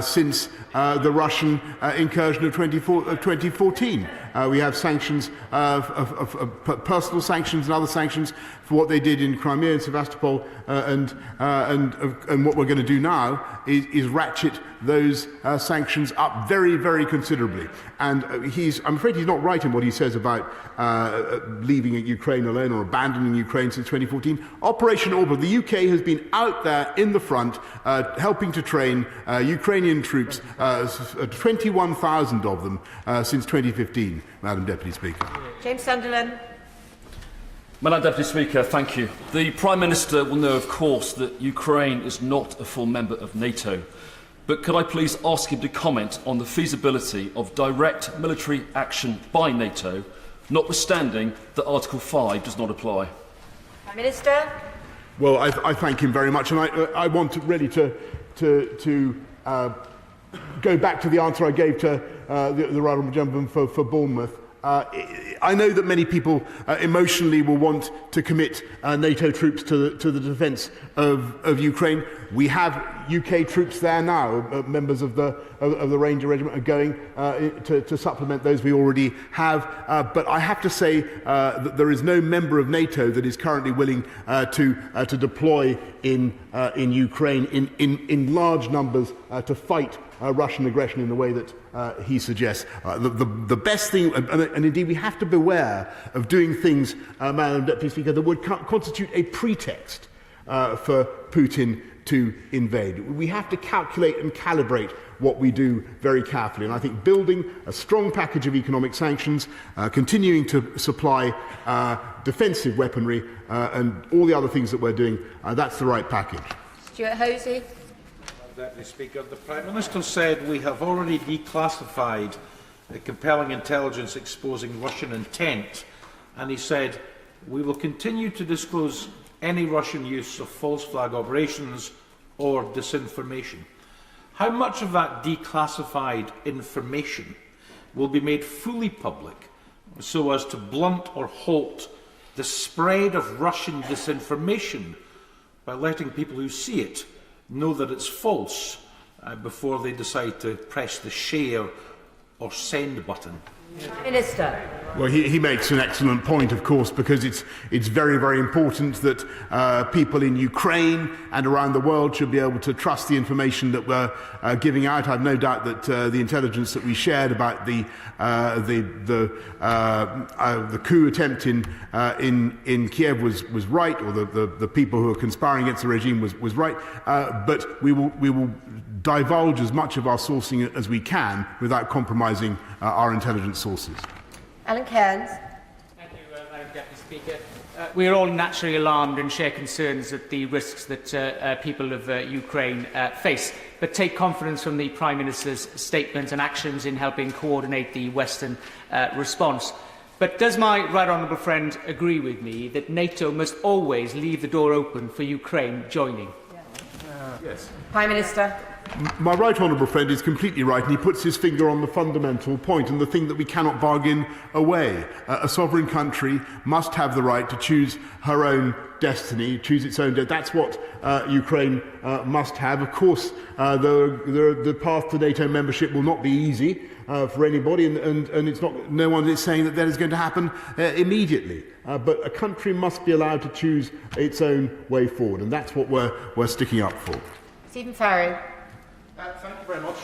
S1: since the Russian incursion of 2014. We have sanctions, personal sanctions and other sanctions for what they did in Crimea and Sevastopol, and what we're going to do now is ratchet those sanctions up very, very considerably. And I'm afraid he's not right in what he says about leaving Ukraine alone or abandoning Ukraine since 2014. Operation Orban, the UK has been out there in the front helping to train Ukrainian troops, 21,000 of them since 2015, Madam Deputy Speaker.
S11: James Sunderland.
S4: Madam Deputy Speaker, thank you. The Prime Minister will know, of course, that Ukraine is not a full member of NATO. But could I please ask him to comment on the feasibility of direct military action by NATO, notwithstanding that Article 5 does not apply?
S11: Prime Minister.
S1: Well, I thank him very much, and I want really to go back to the answer I gave to the right honourable gentleman for Bournemouth. I know that many people emotionally will want to commit NATO troops to the defence of Ukraine. We have UK troops there now. Members of the Ranger Regiment are going to supplement those we already have. But I have to say that there is no member of NATO that is currently willing to deploy in Ukraine in large numbers to fight Russian aggression in the way that he suggests. The best thing, and indeed we have to beware of doing things, Madam Deputy Speaker, that would constitute a pretext for Putin to invade. We have to calculate and calibrate what we do very carefully. And I think building a strong package of economic sanctions, continuing to supply defensive weaponry, and all the other things that we're doing, that's the right package.
S11: Stuart Hosey.
S23: Deputy Speaker, the Prime Minister said we have already declassified the compelling intelligence exposing Russian intent, and he said we will continue to disclose any Russian use of false flag operations or disinformation. How much of that declassified information will be made fully public so as to blunt or halt the spread of Russian disinformation by letting people who see it know that it's false before they decide to press the share or send button?
S11: Minister.
S1: Well, he makes an excellent point, of course, because it's very, very important that people in Ukraine and around the world should be able to trust the information that we're giving out. I've no doubt that the intelligence that we shared about the coup attempt in Kiev was right, or the people who are conspiring against the regime was right. But we will divulge as much of our sourcing as we can without compromising our intelligence sources.
S11: Alan Cairns.
S24: Thank you, Madam Deputy Speaker. We are all naturally alarmed and share concerns at the risks that people of Ukraine face, but take confidence from the Prime Minister's statement and actions in helping coordinate the Western response. But does my right honourable friend agree with me that NATO must always leave the door open for Ukraine joining?
S1: Yes.
S11: Prime Minister.
S1: My right honourable friend is completely right, and he puts his finger on the fundamental point and the thing that we cannot bargain away. A sovereign country must have the right to choose her own destiny, choose its own destiny. That's what Ukraine must have. Of course, the path to NATO membership will not be easy for anybody, and it's not. No one is saying that is going to happen immediately. But a country must be allowed to choose its own way forward, and that's what we're sticking up for.
S11: Stephen Farrow.
S5: Thank you very much.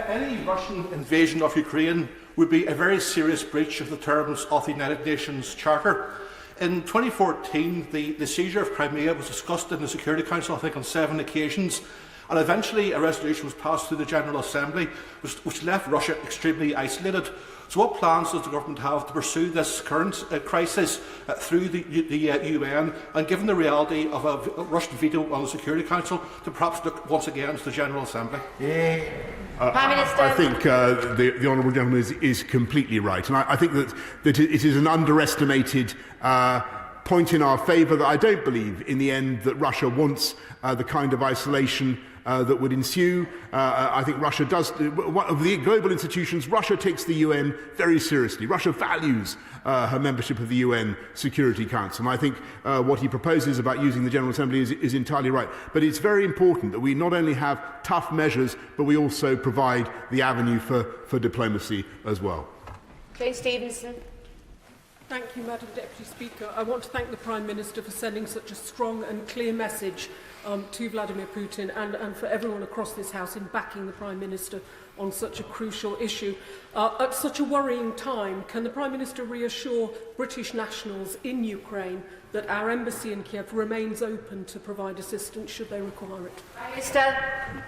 S5: Any Russian invasion of Ukraine would be a very serious breach of the terms of the United Nations Charter. In 2014, the seizure of Crimea was discussed in the Security Council, I think, on 7 occasions, and eventually a resolution was passed through the General Assembly, which left Russia extremely isolated. So what plans does the government have to pursue this current crisis through the UN, and given the reality of a Russian veto on the Security Council, to perhaps look once again to the General Assembly?
S11: Prime Minister.
S1: I think the honourable gentleman is completely right, and I think that it is an underestimated point in our favour that I don't believe in the end that Russia wants the kind of isolation that would ensue. I think Russia does. One of the global institutions, Russia takes the UN very seriously. Russia values her membership of the UN Security Council. And I think what he proposes about using the General Assembly is entirely right. But it's very important that we not only have tough measures, but we also provide the avenue for diplomacy as well.
S11: Jane Stevenson.
S6: Thank you, Madam Deputy Speaker. I want to thank the Prime Minister for sending such a strong and clear message to Vladimir Putin and for everyone across this House in backing the Prime Minister on such a crucial issue. At such a worrying time, can the Prime Minister reassure British nationals in Ukraine that our embassy in Kiev remains open to provide assistance should they require it?
S11: Prime Minister.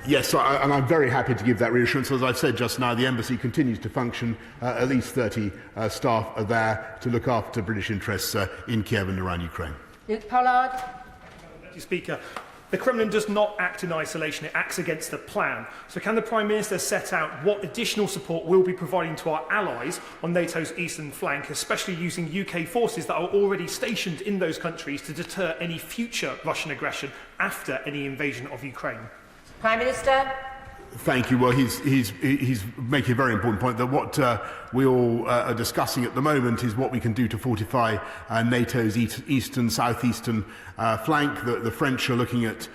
S1: Yes, and I'm very happy to give that reassurance. As I've said just now, the embassy continues to function. At least 30 staff are there to look after British interests in Kiev and around Ukraine.
S11: Luke Pollard.
S7: Deputy Speaker, the Kremlin does not act in isolation, it acts against the plan. So can the Prime Minister set out what additional support we'll be providing to our allies on NATO's eastern flank, especially using UK forces that are already stationed in those countries to deter any future Russian aggression after any invasion of Ukraine?
S11: Prime Minister.
S1: Thank you. Well, he's making a very important point that what we all are discussing at the moment is what we can do to fortify NATO's eastern, southeastern flank. The French are looking at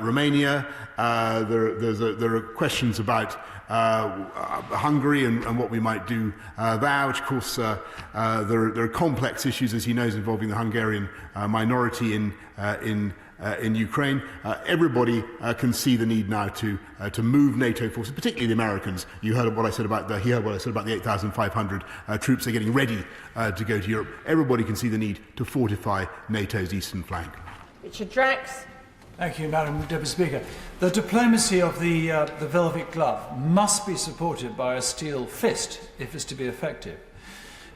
S1: Romania. There are questions about Hungary and what we might do there, which of course there are complex issues, as he knows, involving the Hungarian minority in Ukraine. Everybody can see the need now to move NATO forces, particularly the Americans. You heard what I said about the 8,500 troops. They're getting ready to go to Europe. Everybody can see the need to fortify NATO's eastern flank.
S11: Richard Drax.
S8: Thank you, Madam Deputy Speaker. The diplomacy of the velvet glove must be supported by a steel fist if it's to be effective.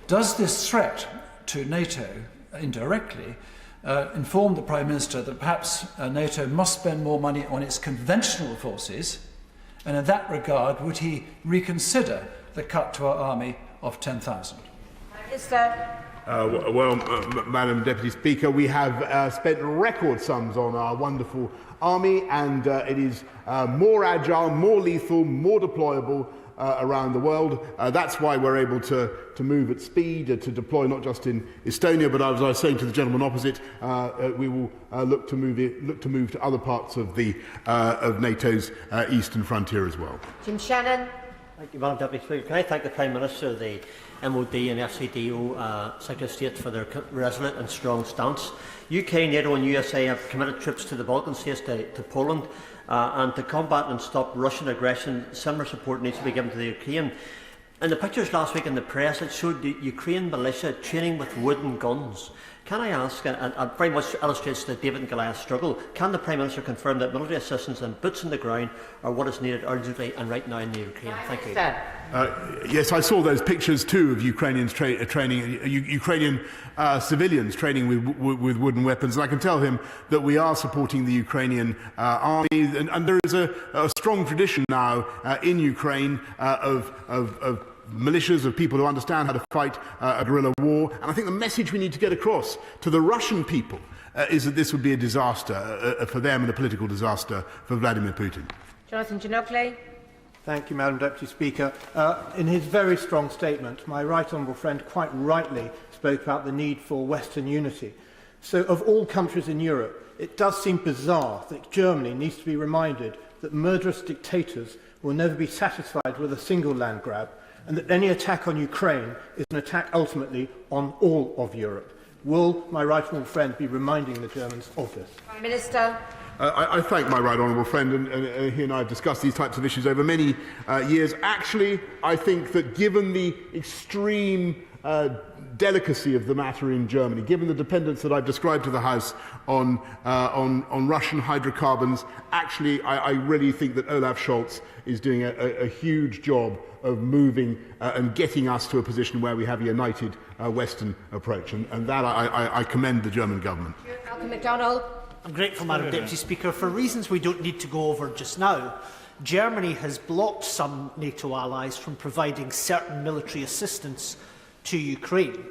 S8: Does this threat to NATO indirectly inform the Prime Minister that perhaps NATO must spend more money on its conventional forces, and in that regard would he reconsider the cut to our army of 10,000?
S1: Madam Deputy Speaker, we have spent record sums on our wonderful army, and it is more agile, more lethal, more deployable around the world. That's why we're able to move at speed, to deploy not just in Estonia, but as I was saying to the gentleman opposite, we will look to move to other parts of of NATO's eastern frontier as well.
S11: Jim Shannon.
S25: Thank you, Madam Deputy Speaker. Can I thank the Prime Minister, the MOD and FCDO Secretary of State for their resolute and strong stance. UK, NATO and USA have committed troops to the Balkan states, to Poland, and to combat and stop Russian aggression. Similar support needs to be given to the Ukraine. In the pictures last week in the press, it showed the Ukraine militia training with wooden guns. Can I ask, and it very much illustrates the David and Goliath struggle, can the Prime Minister confirm that military assistance and boots on the ground are what is needed urgently and right now in the Ukraine? Thank you.
S1: Yes, I saw those pictures too of Ukrainians training, Ukrainian civilians training with wooden weapons, and I can tell him that we are supporting the Ukrainian army, and there is a strong tradition now in Ukraine of militias, of people who understand how to fight a guerrilla war. And I think the message we need to get across to the Russian people is that this would be a disaster for them and a political disaster for Vladimir Putin.
S11: Jonathan Ginocchia.
S19: Thank you, Madam Deputy Speaker. In his very strong statement, my right honourable friend quite rightly spoke about the need for Western unity. So, of all countries in Europe, it does seem bizarre that Germany needs to be reminded that murderous dictators will never be satisfied with a single land grab, and that any attack on Ukraine is an attack ultimately on all of Europe. Will my right honourable friend be reminding the Germans of this?
S11: Prime Minister.
S1: I thank my right honourable friend, and he and I have discussed these types of issues over many years. Actually, I think that given the extreme delicacy of the matter in Germany, given the dependence that I've described to the House on Russian hydrocarbons, actually, I really think that Olaf Scholz is doing a huge job of moving and getting us to a position where we have a united Western approach. And that I commend the German government.
S11: Malcolm MacDonald.
S2: I'm grateful, Madam Deputy Speaker. For reasons we don't need to go over just now, Germany has blocked some NATO allies from providing certain military assistance to Ukraine.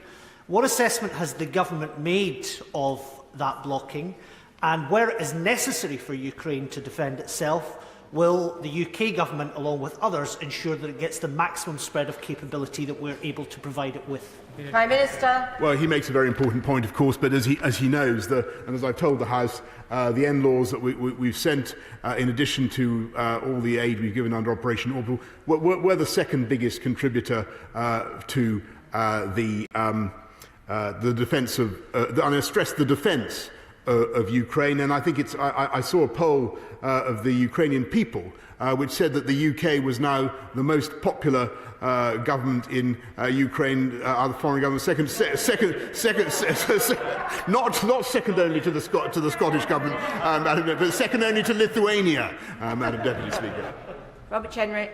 S2: What assessment has the government made of that blocking, and where it is necessary for Ukraine to defend itself, will the UK government, along with others, ensure that it gets the maximum spread of capability that we're able to provide it with?
S11: Prime Minister.
S1: Well, he makes a very important point, of course, but as he knows, and as I've told the House, the NLAWs that we've sent, in addition to all the aid we've given under Operation Orbital, we're the second biggest contributor to the defence of, I stress the defence of Ukraine, and I think I saw a poll of the Ukrainian people which said that the UK was now the most popular government in Ukraine, other foreign governments, not second only to the Scottish government, but second only to Lithuania, Madam Deputy Speaker.
S11: Robert Chenry.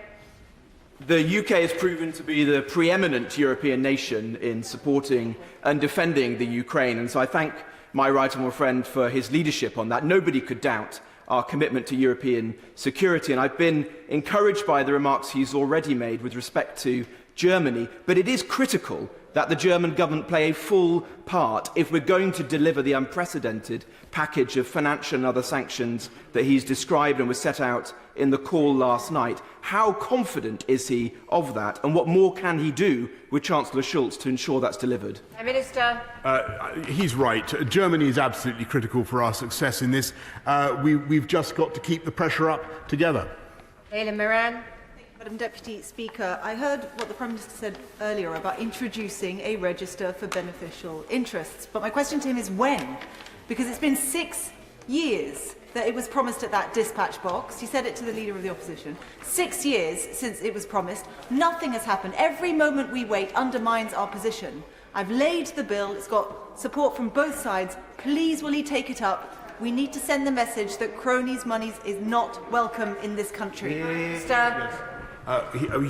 S9: The UK has proven to be the preeminent European nation in supporting and defending the Ukraine, and so I thank my right honourable friend for his leadership on that. Nobody could doubt our commitment to European security, and I've been encouraged by the remarks he's already made with respect to Germany, but it is critical that the German government play a full part if we're going to deliver the unprecedented package of financial and other sanctions that he's described and was set out in the call last night. How confident is he of that, and what more can he do with Chancellor Schulz to ensure that's delivered?
S11: Prime Minister.
S1: He's right. Germany is absolutely critical for our success in this. We've just got to keep the pressure up together.
S11: Leila Moran.
S10: Madam Deputy Speaker, I heard what the Prime Minister said earlier about introducing a register for beneficial interests. But my question to him is when? Because it's been 6 years that it was promised at that dispatch box. He said it to the Leader of the Opposition. 6 years since it was promised. Nothing has happened. Every moment we wait undermines our position. I've laid the bill. It's got support from both sides. Please, will he take it up? We need to send the message that cronies' money is not welcome in this country.
S11: Yes.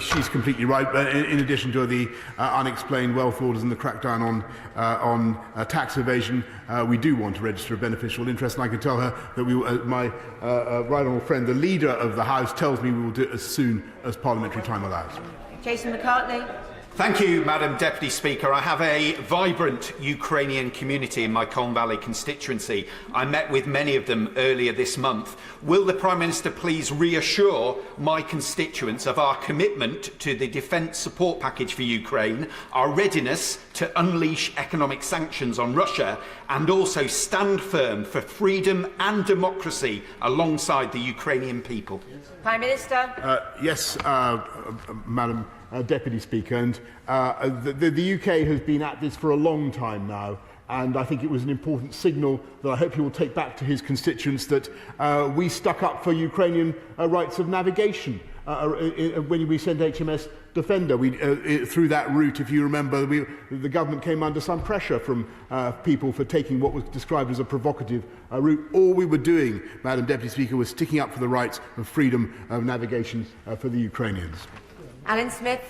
S1: She's completely right. In addition to the unexplained wealth orders and the crackdown on tax evasion, we do want to register a beneficial interest. And I can tell her that my right honourable friend, the Leader of the House, tells me we will do it as soon as parliamentary time allows.
S11: Jason McCartney.
S12: Thank you, Madam Deputy Speaker. I have a vibrant Ukrainian community in my Colne Valley constituency. I met with many of them earlier this month. Will the Prime Minister please reassure my constituents of our commitment to the defence support package for Ukraine, our readiness to unleash economic sanctions on Russia, and also stand firm for freedom and democracy alongside the Ukrainian people?
S11: Prime Minister.
S1: Yes, Madam Deputy Speaker, and the UK has been at this for a long time now, and I think it was an important signal that I hope he will take back to his constituents that we stuck up for Ukrainian rights of navigation when we sent HMS Defender. Through that route, if you remember, the government came under some pressure from people for taking what was described as a provocative route. All we were doing, Madam Deputy Speaker, was sticking up for the rights of freedom of navigation for the Ukrainians.
S11: Alan Smith.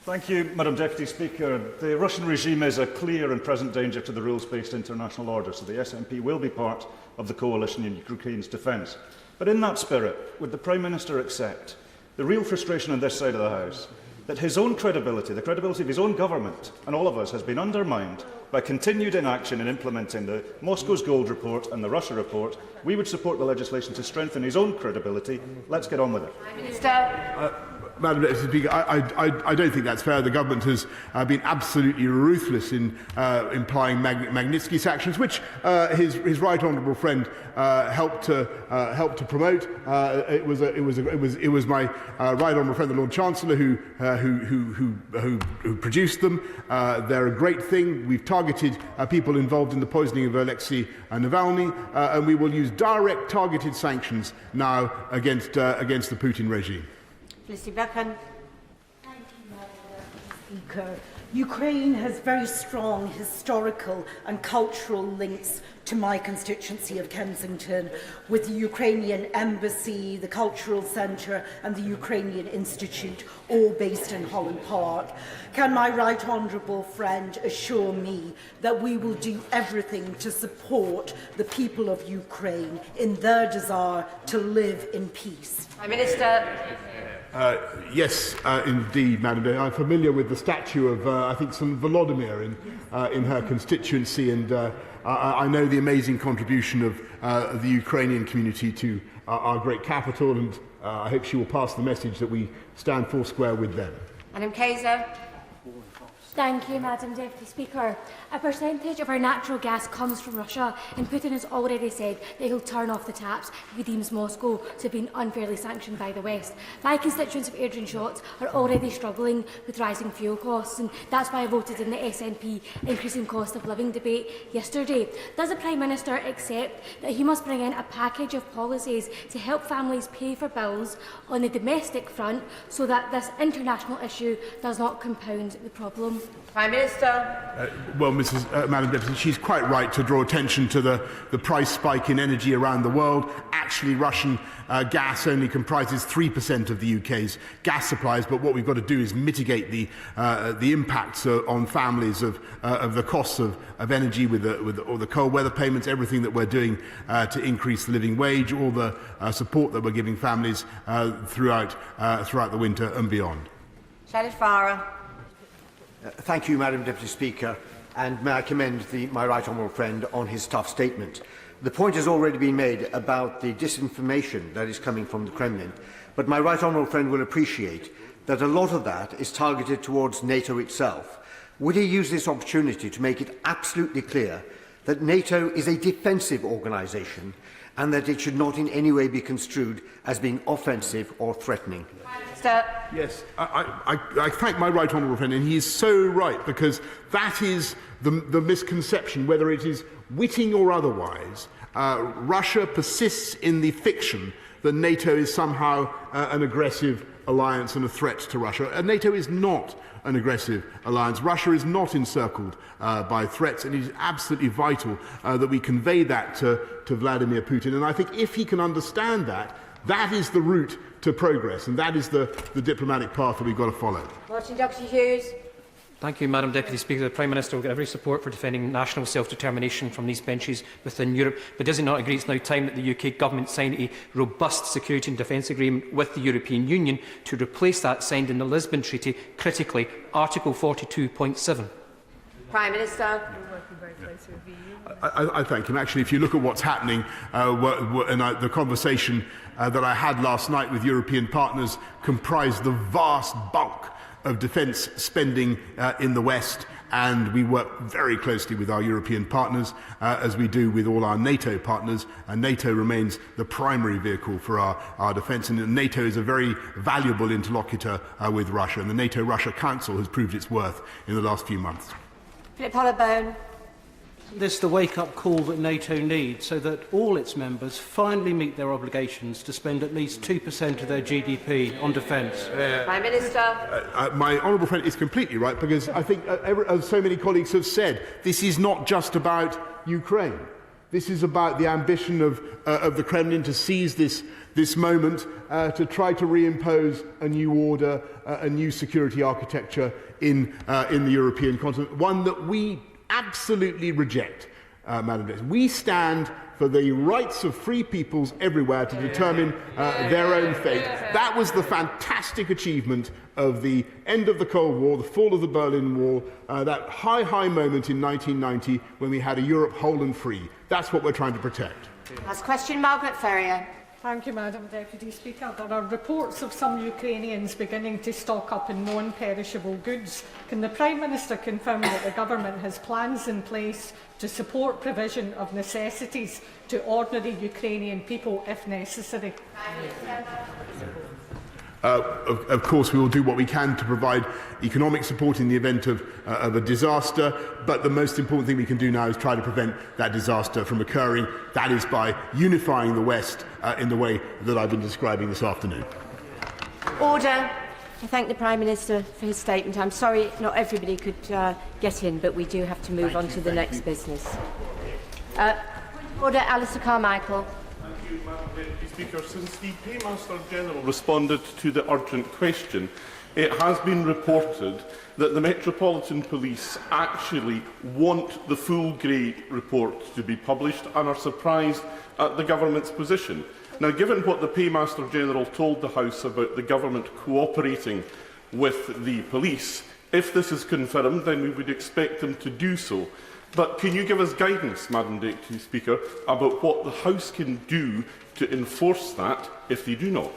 S13: Thank you, Madam Deputy Speaker. The Russian regime is a clear and present danger to the rules-based international order, so the SNP will be part of the coalition in Ukraine's defence. But in that spirit, would the Prime Minister accept the real frustration on this side of the House that his own credibility, the credibility of his own government and all of us, has been undermined by continued inaction in implementing the Moscow's Gold Report and the Russia Report, we would support the legislation to strengthen his own credibility. Let's get on with it.
S11: Prime Minister.
S1: Madam Deputy Speaker, I don't think that's fair. The government has been absolutely ruthless in implying Magnitsky sanctions, which his right honourable friend helped to promote. It was my right honourable friend, the Lord Chancellor, who produced them. They're a great thing. We've targeted people involved in the poisoning of Alexei Navalny, and we will use direct targeted sanctions now against the Putin regime.
S11: Felicity Blackburn.
S14: Thank you, Madam Speaker. Ukraine has very strong historical and cultural links to my constituency of Kensington, with the Ukrainian Embassy, the Cultural Centre and the Ukrainian Institute, all based in Holland Park. Can my right honourable friend assure me that we will do everything to support the people of Ukraine in their desire to live in peace?
S11: Prime Minister.
S1: Yes, indeed, Madam Deputy. I'm familiar with the statue of, I think, St. Volodymyr in her constituency, and I know the amazing contribution of the Ukrainian community to our great capital, and I hope she will pass the message that we stand foursquare with them.
S11: Madam Kaiser.
S15: Thank you, Madam Deputy Speaker. A percentage of our natural gas comes from Russia, and Putin has already said that he'll turn off the taps if he deems Moscow to have been unfairly sanctioned by the West. My constituents of Airdrie and Shotts are already struggling with rising fuel costs, and that's why I voted in the SNP increasing cost of living debate yesterday. Does the Prime Minister accept that he must bring in a package of policies to help families pay for bills on the domestic front so that this international issue does not compound the problem?
S11: Prime Minister.
S1: Well, Madam Deputy, she's quite right to draw attention to the price spike in energy around the world. Actually, Russian gas only comprises 3% of the UK's gas supplies, but what we've got to do is mitigate the impacts on families of the costs of energy with all the cold weather payments, everything that we're doing to increase the living wage, all the support that we're giving families throughout the winter and beyond.
S11: Sheriff Farah.
S17: Thank you, Madam Deputy Speaker, and may I commend my right honourable friend on his tough statement. The point has already been made about the disinformation that is coming from the Kremlin, but my right honourable friend will appreciate that a lot of that is targeted towards NATO itself. Would he use this opportunity to make it absolutely clear that NATO is a defensive organisation and that it should not in any way be construed as being offensive or threatening?
S1: Yes, I thank my right honourable friend, and he is so right, because that is the misconception, whether it is witting or otherwise. Russia persists in the fiction that NATO is somehow an aggressive alliance and a threat to Russia. NATO is not an aggressive alliance. Russia is not encircled by threats, and it is absolutely vital that we convey that to Vladimir Putin. And I think if he can understand that, that is the route to progress, and that is the diplomatic path that we've got to follow.
S11: Martin Dr. Hughes.
S18: Thank you, Madam Deputy Speaker. The Prime Minister will get every support for defending national self-determination from these benches within Europe, but does he not agree it's now time that the UK Government sign a robust security and defence agreement with the European Union to replace that signed in the Lisbon Treaty, critically, Article 42.7?
S11: Prime Minister.
S1: I thank him. Actually, if you look at what's happening, and the conversation that I had last night with European partners comprised the vast bulk of defence spending in the West, and we work very closely with our European partners, as we do with all our NATO partners, and NATO remains the primary vehicle for our defence, and NATO is a very valuable interlocutor with Russia, and the NATO-Russia Council has proved its worth in the last few months.
S11: Philip Hollowbone.
S20: This is the wake-up call that NATO needs, so that all its members finally meet their obligations to spend at least 2% of their GDP on defence.
S11: Prime Minister.
S1: My honourable friend is completely right, because I think, as so many colleagues have said, this is not just about Ukraine. This is about the ambition of the Kremlin to seize this moment to try to reimpose a new order, a new security architecture in the European continent, one that we absolutely reject. Madam Deputy. We stand for the rights of free peoples everywhere to determine their own fate. That was the fantastic achievement of the end of the Cold War, the fall of the Berlin Wall, that high moment in 1990 when we had a Europe whole and free. That's what we're trying to protect.
S11: Last question, Margaret Ferrier.
S3: Thank you, Madam Deputy Speaker. There are reports of some Ukrainians beginning to stock up in non-perishable goods. Can the Prime Minister confirm that the Government has plans in place to support provision of necessities to ordinary Ukrainian people if necessary?
S1: Of course, we will do what we can to provide economic support in the event of a disaster, but the most important thing we can do now is try to prevent that disaster from occurring. That is by unifying the West in the way that I've been describing this afternoon.
S11: Order. I thank the Prime Minister for his statement. I'm sorry not everybody could get in, but we do have to move on to the next business. Order, Alistair Carmichael.
S4: Thank you, Madam Deputy Speaker. Since the Paymaster General responded to the urgent question, it has been reported that the Metropolitan Police actually want the full Grey report to be published and are surprised at the Government's position. Now, given what the Paymaster General told the House about the Government cooperating with the police, if this is confirmed, then we would expect them to do so. But can you give us guidance, Madam Deputy Speaker, about what the House can do to enforce that if they do not?